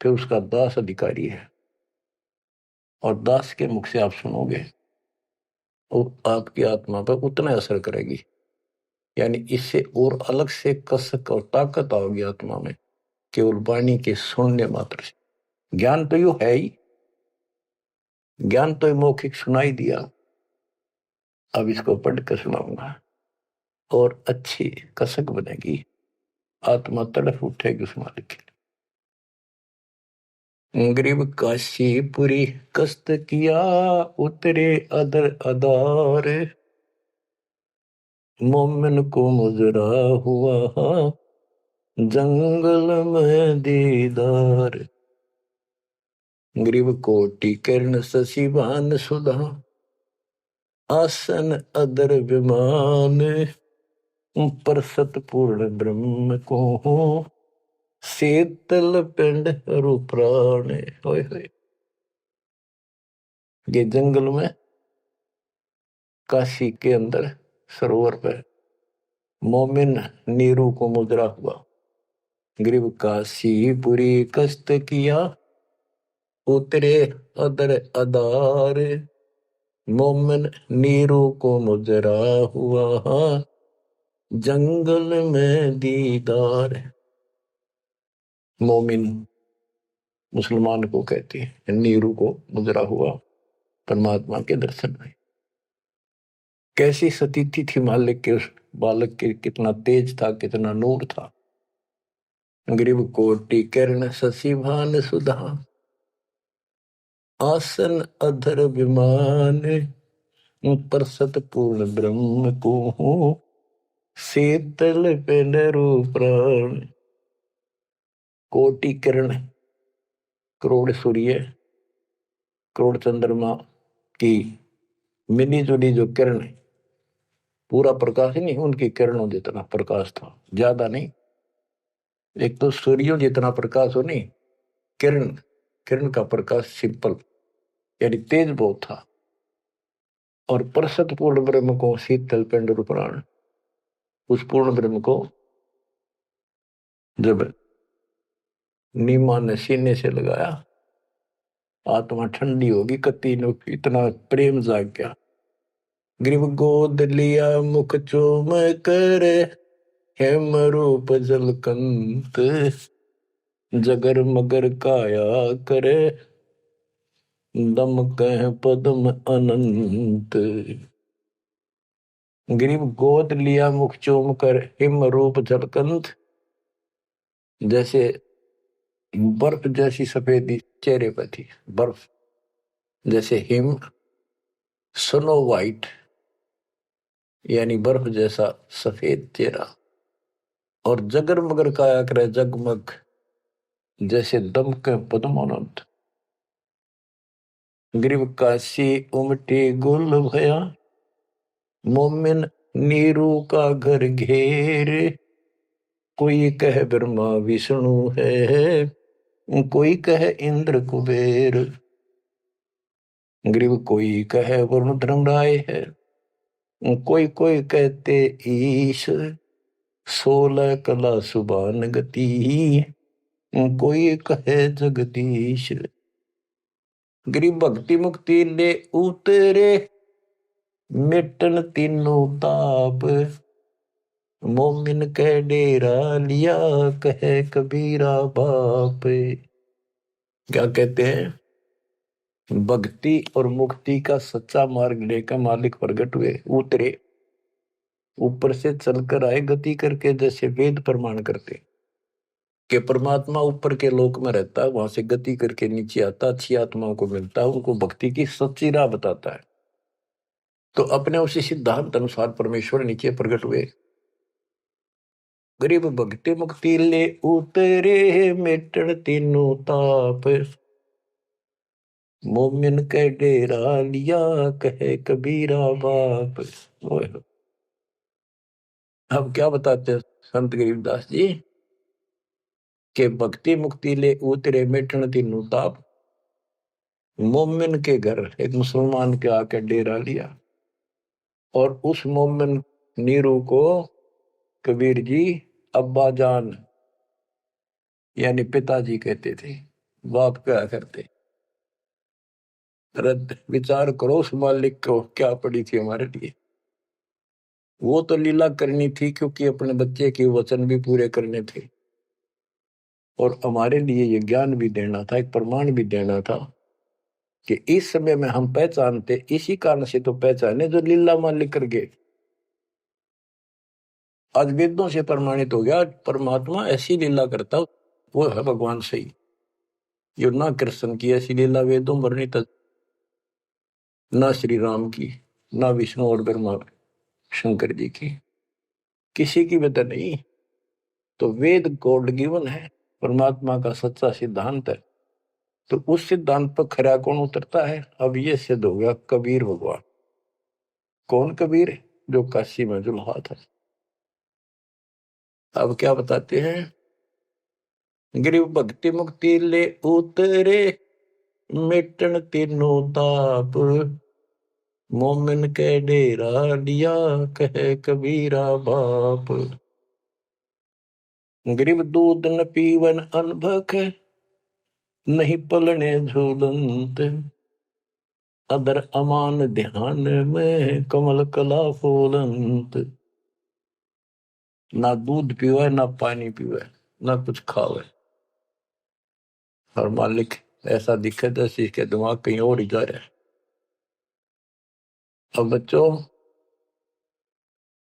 फिर उसका दास अधिकारी है, और दास के मुख से आप सुनोगे और आपकी आत्मा पर उतना असर करेगी। यानी इससे और अलग से कसक और ताकत आओगी आत्मा में, केवल वाणी के सुनने मात्र से। ज्ञान तो यू है ही, ज्ञान तो मौखिक सुनाई दिया, अब इसको पढ़कर सुनाऊंगा और अच्छी कसक बनेगी, आत्मा तड़फ उठेगी उस मालिक के लिए। गरीब काशीपुरी कष्ट किया, उतरे अदर अदार, मोमिन को मुजरा हुआ जंगल में दीदार। ग्रीव कोटि किरण शशि भान सुधा, आसन अदर विमान, पर सतपूर्ण ब्रह्म को शीतल पिंड हरु प्राण। होय होय। ये जंगल में काशी के अंदर सरोवर पर मोमिन नीरू को मुद्रा हुआ। ग्रीव काशीपुरी कष्ट किया, उतरे अदर अदार, मोमिन नीरू को मुजरा हुआ जंगल में दीदार। मोमिन मुसलमान को कहते हैं, नीरू को मुजरा हुआ परमात्मा के दर्शन में। कैसी सतीथि थी मालिक के उस बालक के, कितना तेज था, कितना नूर था। ग्रीव कोटि किरण शशि भान सुधा, आसन अधर विमान, पर सतपूर्ण ब्रह्म को शीतल पेनरु प्राण। कोटि किरण, करोड़ सूर्य, करोड़ चंद्रमा की मिली जुली जो किरण, पूरा प्रकाश नहीं, उनकी किरणों जितना प्रकाश था, ज्यादा नहीं। एक तो सूर्यों जितना प्रकाश हो नहीं, किरण, किरण का प्रकाश सिंपल, यानी तेज बहुत था। और परसत पूर्ण ब्रह्म को शीतल पिंड प्राण, उस पूर्ण ब्रह्म को जब नीमा ने सीने से लगाया, आत्मा ठंडी होगी, कति नो इतना प्रेम जाग गया। ग्रीव गोद लिया मुख चूम कर, हेम रूप जलकंत, जगर मगर काया करे, दम कह पद्म अनंत। ग्रीव गोद लिया मुख चूम कर, हिम रूप जलकंत, जैसे बर्फ जैसी सफेदी चेहरे पर थी, बर्फ जैसे हिम, स्नो वाइट यानी बर्फ जैसा सफेद चेहरा, और जगर मगर काया करे जगमग, जैसे दमक पद्मानंद। ग्रीव काशी उमटी गुल भया, मोमिन नीरू का घर घेर, कोई कह ब्रह्मा विष्णु है, कोई कह इंद्र कुबेर। ग्रीव कोई कह वरुण धर्मराय है, कोई कोई कहते ईश, 16 कला सुबान गति, कोई कहे जगदीश। ग्रीव भक्ति मुक्ति ले उतरे, मिटन तीनों ताप, मोमिन कह डेरा लिया, कहे कबीरा बाप। क्या कहते हैं? भक्ति और मुक्ति का सच्चा मार्ग लेकर मालिक प्रकट हुए, उतरे, ऊपर से चलकर आए गति करके, जैसे वेद प्रमाण करते कि परमात्मा ऊपर के लोक में रहता है, वहां से गति करके नीचे आता, अच्छी आत्माओं को मिलता है, उनको भक्ति की सच्ची राह बताता है। तो अपने उसी सिद्धांत अनुसार परमेश्वर नीचे प्रकट हुए। गरीब भक्ति मुक्ति ले उतरे, मिटन तीनों ताप, मोमिन के डेरा लिया, कहे कबीरा बाप। अब क्या बताते हैं संत गरीबदास जी के भक्ति मुक्ति ले उतरे, मिटन तीनों ताप, मोमिन के घर एक मुसलमान के आके डेरा लिया, और उस मोमिन नीरू को कबीर जी अब्बा जान यानी पिताजी कहते थे, बाप क्या करते। रद्द विचार करो उस मालिक को क्या पड़ी थी हमारे लिए। वो तो लीला करनी थी क्योंकि अपने बच्चे के वचन भी पूरे करने थे, और हमारे लिए ये ज्ञान भी देना था, एक प्रमाण भी देना था कि इस समय में हम पहचानते, इसी कारण से तो पहचाने जो लीला मालिक कर गए। आज वेदों से प्रमाणित हो गया परमात्मा ऐसी लीला करता वो है भगवान सही। ये ना कृष्ण की ऐसी लीला वेदों वर्णित, ना श्री राम की, ना विष्णु और ब्रह्मा शंकर जी की, किसी की वजह नहीं। तो वेद गॉड गिवन है, परमात्मा का सच्चा सिद्धांत है। तो उस सिद्धांत पर खरा कौन उतरता है? अब ये सिद्ध हो गया कबीर भगवान। कौन कबीर? जो काशी में जुल्हा था। अब क्या बताते हैं? गिरिव भक्ति मुक्ति ले उतरे, मिटन तीनों ताप, मोमिन के डेरा लिया, कहे कबीरा बाप। गिरिव दूध न पीवन अनभक, नहीं पलने झूलंत, अदर अमान ध्यान में, कमल कला फूलंत। ना दूध पीवे, ना पानी पीवे, ना कुछ खावे, और मालिक ऐसा दिखे जैसे इसके दिमाग कहीं और ही जा रहा है। अब बच्चों,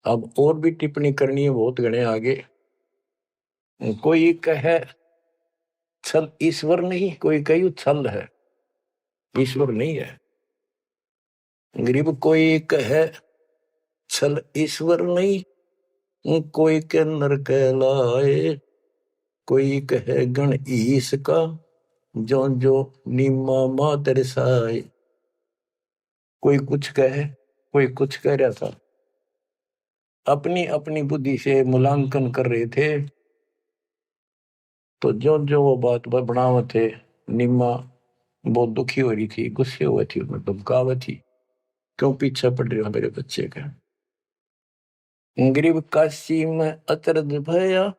अब और भी टिप्पणी करनी है, बहुत गणे आगे। कोई कहे छल ईश्वर नहीं, कोई कहे छल है, ईश्वर नहीं है। गरीब कोई कहे छल ईश्वर नहीं, कोई के नर कहलाए, कोई कहे गण ईश का, जो जो नीमा मात रसाए। कोई कुछ कहे, कोई कुछ कह रहा था, अपनी अपनी बुद्धि से मूल्यांकन कर रहे थे। तो जो जो वो बात बनाव थे, निम्मा बहुत दुखी हो रही थी, गुस्से हुई थी, उन्हें धमकावत थी, क्यों पीछे पड़ रहे हो मेरे बच्चे का। गरीब काशी में अचरज भया,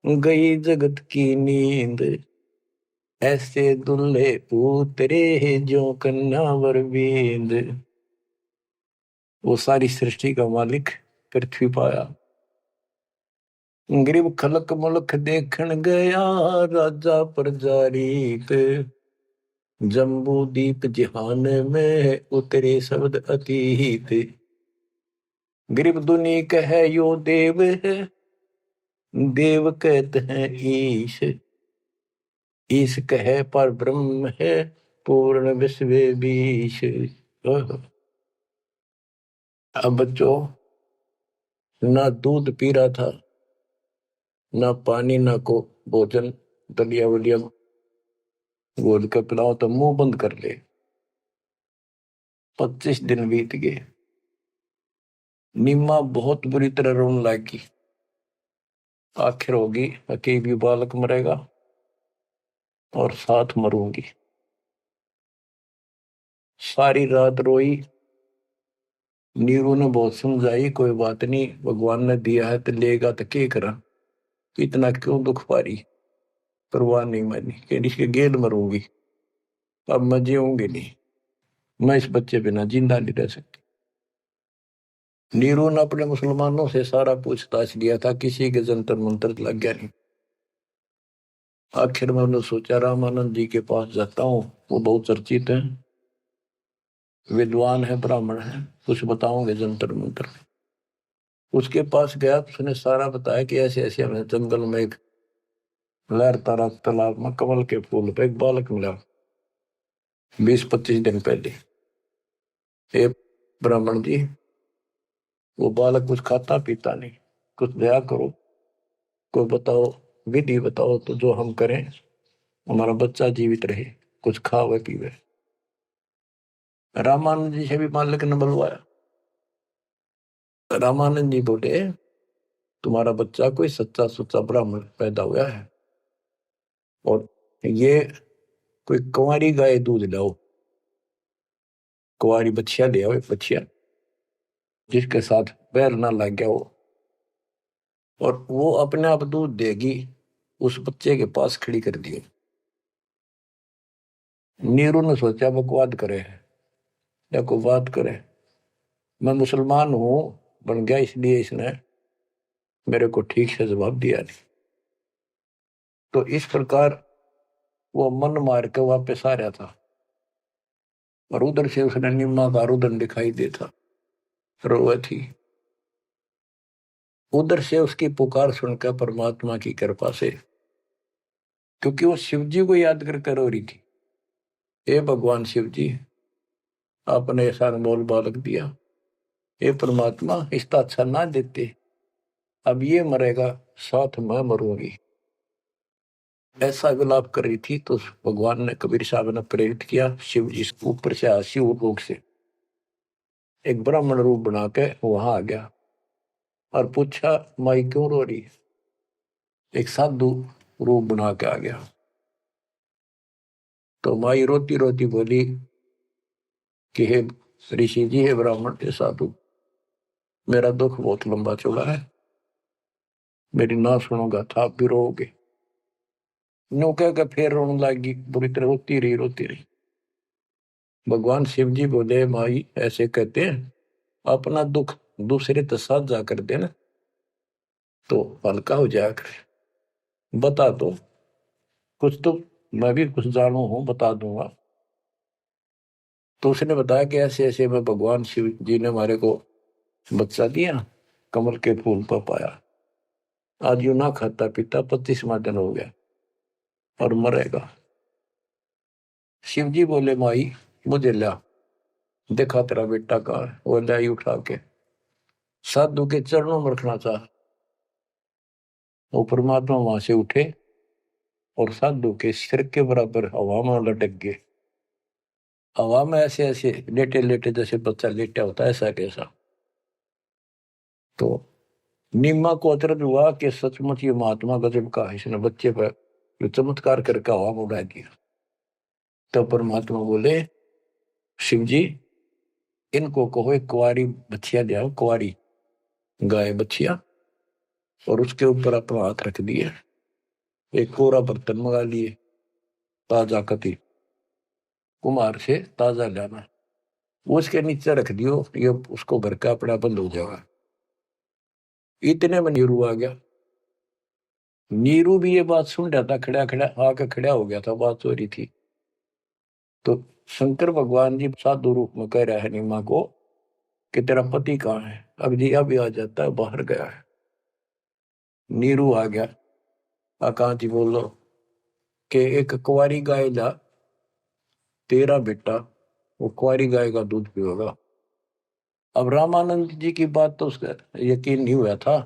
गई जगत की नींद, ऐसे दुल्हे उतरे जो कन्नावर बींद। वो सारी सृष्टि का मालिक पृथ्वी पाया, गरीब खलक मुलक देखन गया, राजा प्रजारीत, जम्बू दीप जिहान में उतरे शब्द अतीत। गरीब दुनी कह यो देव है, देव कहते हैं ईश, ईश कहे पर ब्रह्म है, पूर्ण विश्व बीश। अब बच्चों, ना दूध पी रहा था, ना पानी, ना को भोजन, दलिया वलिया घोल कर पिलाओ तो मुंह बंद कर ले। 25 दिन बीत गए। नीमा बहुत बुरी तरह रोने लगी। आखिर होगी कि भी बालक मरेगा और साथ मरूंगी। सारी रात रोई। नीरू ने बहुत समझाई, कोई बात नहीं, भगवान ने दिया है तो लेगा तो क्या करा, इतना क्यों दुख पा रही। परवाह नहीं मानी कि इसके गेल मरूंगी, अब मैं जीऊंगी नहीं, मैं इस बच्चे बिना जिंदा नहीं रह सकती। नीरू ने अपने मुसलमानों से सारा पूछताछ लिया था, किसी के जंतर मंत्र लग गया नहीं। आखिर में उन्होंने सोचा रामानंद जी के पास जाता हूँ, वो बहुत चर्चित हैं, विद्वान है, ब्राह्मण है, कुछ बताओगे जंतर मंत्र। उसके पास गया, उसने सारा बताया कि ऐसे ऐसे हमें जंगल में एक लहरता रहा तालाब में कमल के फूल पे एक बालक मिला 20-25 दिन पहले। हे ब्राह्मण जी, वो बालक कुछ खाता पीता नहीं, कुछ दया करो, कोई बताओ, विधि बताओ तो जो हम करें, हमारा बच्चा जीवित रहे, कुछ खावे पीवे। रामानंद जी से भी मालिक ने बुलवाया। रामानंद जी बोले, तुम्हारा बच्चा कोई सच्चा सुच्चा ब्राह्मण पैदा हुआ है, और ये कोई कुंवारी गाय दूध लाओ, कुंवारी बच्चिया ले आओ, एक बच्चिया जिसके साथ बैर ना लग गया हो, और वो अपने आप दूध देगी, उस बच्चे के पास खड़ी कर दिए। नीरू ने सोचा बकवाद करे या कोई बात करे, मैं मुसलमान हूं बन गया, इसलिए इसने मेरे को ठीक से जवाब दिया नहीं। तो इस प्रकार वो मन मार के वापस आ रहा था, और उधर से उसने निम्मा का रुदन दिखाई देता, रोए थी। उधर से उसकी पुकार सुनकर परमात्मा की कृपा से, क्योंकि वो शिव जी को याद कर रो रही थी, हे भगवान शिव जी, आपने ऐसा अनमोल बालक दिया, हे परमात्मा इसका अच्छा ना देते, अब ये मरेगा साथ मैं मरूंगी। ऐसा विलाप कर रही थी तो भगवान ने, कबीर साहब ने प्रेरित किया, शिव जी ऊपर से शिव लोक से एक ब्राह्मण रूप बना के वहां आ गया और पूछा, माई क्यों रो रही। एक साधु रूप बना के आ गया। तो माई रोती रोती बोली कि हे ऋषि जी, हे ब्राह्मण, हे साधु, मेरा दुख बहुत लंबा चौड़ा है, मेरी ना सुनोगा था आप भी रोगे। नो कह के फिर रोने लगी, बुरी तरह रोती रही। भगवान शिव जी बोले, माई ऐसे कहते हैं, अपना दुख दूसरे के साथ जा कर देना तो हल्का हो जाया करे, बता दो कुछ तो, मैं भी कुछ जानू हूं, बता दूंगा। तो उसने बताया कि ऐसे ऐसे में भगवान शिव जी ने हमारे को बच्चा दिया, कमल के फूल पर पाया, आज यू ना खाता पीता 25वां दिन हो गया और मरेगा। शिव जी बोले, माई मुझे ला, देखा तेरा बेटा कहाँ है। वो लाई उठा के साधु के चरणों में रखना चाह, वो परमात्मा वहां से उठे और साधु के सिर के बराबर हवा में लटक गए। हवा में ऐसे ऐसे लेटे लेटे, जैसे बच्चा लेटा होता है ऐसा कैसा। तो नीमा को अचरज हुआ कि सचमुच ये महात्मा गजब का है, इसने बच्चे पर जो चमत्कार करके हवा में उड़ा दिया। तो परमात्मा बोले शिव जी इनको कहो एक कुंवारी बच्चिया ले आओ, कुंवारी गाय बच्चिया, और उसके ऊपर अपना हाथ रख दिए, एक कोरा बर्तन मंगा लिए, ताजा कति कुमार से ताजा लाना, उसके नीचे रख दियो, ये उसको भर का अपना बंद हो जाएगा। इतने में नीरू आ गया। नीरू भी ये बात सुन रहा था, खड़ा खड़ा आके खड़ा हो गया था, बात हो रही थी। तो शंकर भगवान जी साधु रूप में कह रहा है नीमा को कि तेरा पति कहाँ है? अब जी अभी आ जाता है, बाहर गया है। नीरू आ गया, कहाँ जी बोलो कि एक कुंवारी गाय ला, तेरा बेटा वो कुंवारी गाय का दूध पिएगा। अब रामानंद जी की बात तो उसका यकीन नहीं हुआ था,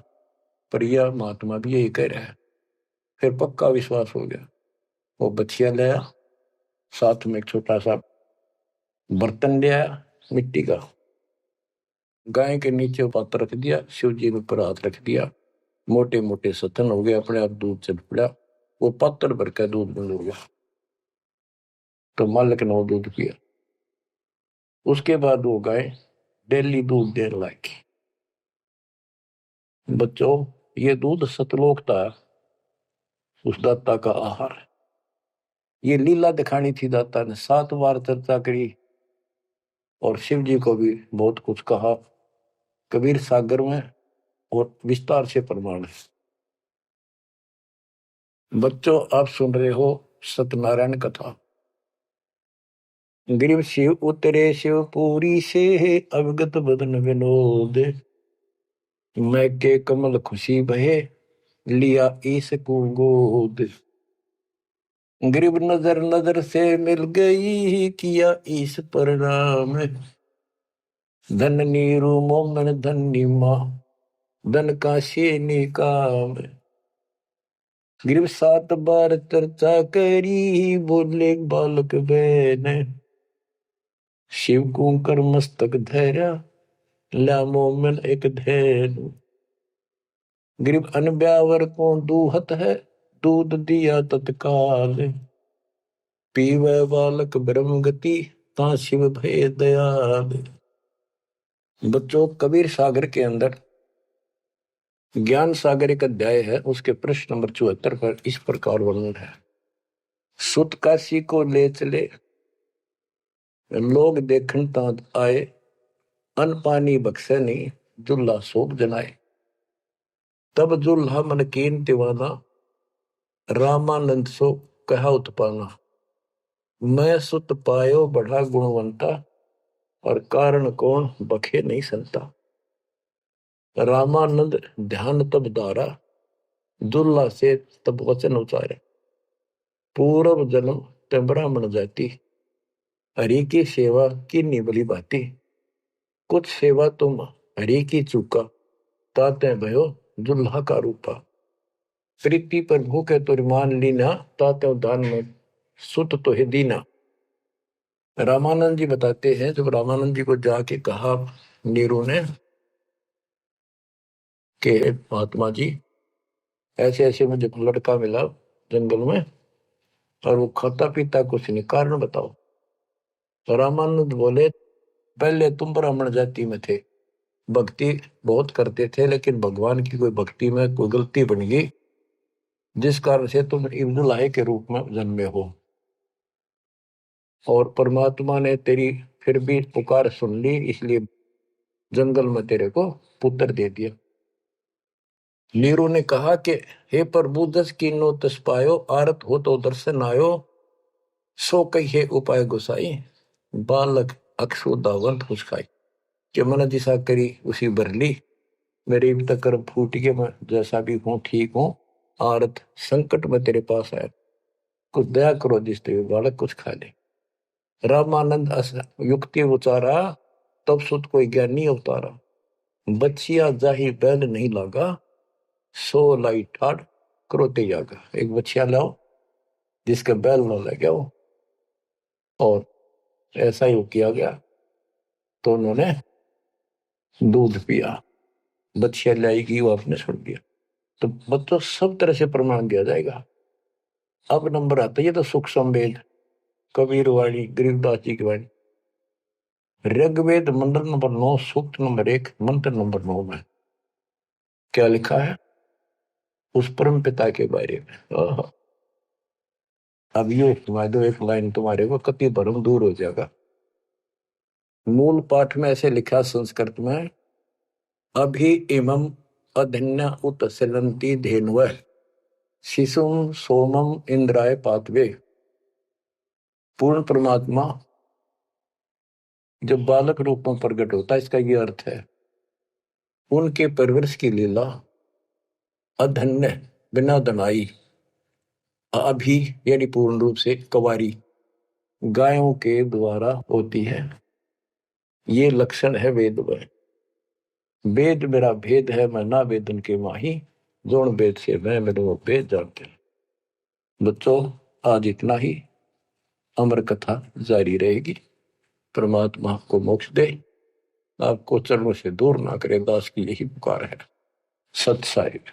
पर यह महात्मा भी यही कह रहा है। फिर पक्का विश्वास हो गया। वो बछिया लाया, साथ में एक छोटा सा बर्तन ले आया मिट्टी का, गाय के नीचे पात्र रख दिया, शिव जी ने ऊपर हाथ रख दिया, मोटे मोटे सतन हो गए, अपने आप दूध चल पड़ा। वो पात्र भर का दूध बंद हो गया। तो मालिक ने वो दूध पिया। उसके बाद वो गाय डेली दूध देने लगी। बच्चों, ये दूध सतलोक था, उस दाता का आहार। ये लीला दिखानी थी दाता ने, 7 बार चर्चा करी और शिव जी को भी बहुत कुछ कहा, कबीर सागर में, और विस्तार से प्रमाण है। बच्चों, आप सुन रहे हो सत्यनारायण कथा। गिरिव शिव उतरे शिवपुरी से, अवगत बदन विनोद, मैं के कमल खुशी बहे, लिया ईस को गोद। गिरिव नजर नजर से मिल गई, किया ईस प्रणाम, धन नीरू मोमन धन नीमा, धन काशी निकाम। गिरिव 7 बार चर्चा करी, बोले बालक बहन, शिव को कर मस्तक धैर्या, ला मोमन एक धैन। गिरिव अनब्यावर को दूहत है, दूध दिया तत्काल, पीवे बालक ब्रह्म गति, ता शिव भय दयाल। बच्चों, कबीर सागर के अंदर ज्ञान सागर एक अध्याय है, उसके प्रश्न नंबर 74 पर इस प्रकार वर्णन है। सुत काशी को ले चले, लोग देखन तात आए, अन पानी बख्शे नहीं, जुल्हा शोक जनाए। तब जुल्हा मन कीन दीवाना, रामानंद सो कहा उत्पाना। मैं सुत पायो बढ़ा गुणवंता, और कारण कौन बखे नहीं संता। रामानंद ध्यान तब दारा, दुल्ला से तब वचन उचारे। पूर्व जन्म ते ब्राह्मण जाति, हरि की सेवा की निबली बाती। कुछ सेवा तुम हरि की चूका, ताते भयो दुल्हा का रूपा। प्रीति पर भूखे तो मान लीना, ताते दान में सुत तो है दीना। रामानंद जी बताते हैं, जब रामानंद जी को जाके कहा नीरू ने कि महात्मा जी ऐसे ऐसे मुझे लड़का मिला जंगल में, और वो खाता पीता कुछ नहीं, कारण बताओ। तो रामानंद बोले, पहले तुम ब्राह्मण जाति में थे, भक्ति बहुत करते थे, लेकिन भगवान की कोई भक्ति में कोई गलती बन गई, जिस कारण से तुम इब्दुल्लाह के रूप में जन्मे हो, और परमात्मा ने तेरी फिर भी पुकार सुन ली, इसलिए जंगल में तेरे को पुत्र दे दिया। नीरू ने कहा कि हे प्रभु, दस कीनो तस पायो, आरत हो तो दर्शन आयो, सो कही उपाय गुसाई, बालक अक्षुदावंत हुसकाई। कि मन दिशा करी उसी भरली, मेरे भी तक कर्म फूट के, मैं जैसा भी हूँ ठीक हूँ, आरत संकट में तेरे पास आया, कुछ दया करो जिसते बालक कुछ खा ले। रामानंद युक्ति उचारा, तब सुत कोई ज्ञानी अवतारा। बच्चिया जाही बैल नहीं लागा, सो लाई ठाड़ करोते जागा। एक बच्चिया लाओ जिसका बैल न लगे हो, और ऐसा ही किया गया। तो उन्होंने दूध पिया, बच्चिया लाएगी, वो आपने सुन लिया। तो बच्चों, सब तरह से प्रमाण दिया जाएगा। अब नंबर आता है, ये तो सुख संवेद, कबीर वाणी, गरीबदास जी की वाणी। ऋग्वेद मंडल नंबर 9, सूक्त नंबर 1, मंत्र नंबर 9 में क्या लिखा है उस परम पिता के बारे में। अब ये सुना दो एक लाइन, तुम्हारे को कति भरम दूर हो जाएगा। मूल पाठ में ऐसे लिखा संस्कृत में, अभि इमं अधन्य उत्सलंती धेनुव शिशुम सोमम इंद्राय पातवे। पूर्ण परमात्मा जब बालक रूप में प्रकट होता है, इसका ये अर्थ है उनके परवरिश की लीला अधन्य, बिना दनाई, अभी यानी पूर्ण रूप से कवारी गायों के द्वारा होती है। ये लक्षण है वेद में। वेद मेरा भेद है, मैं ना वेदन के माही, जोन वेद से मैं मेरे वो भेद जानते। बच्चों आज इतना ही, अमर कथा जारी रहेगी। परमात्मा आपको मोक्ष दे, आपको चरणों से दूर ना करे, दास की यही पुकार है। सत साहिब।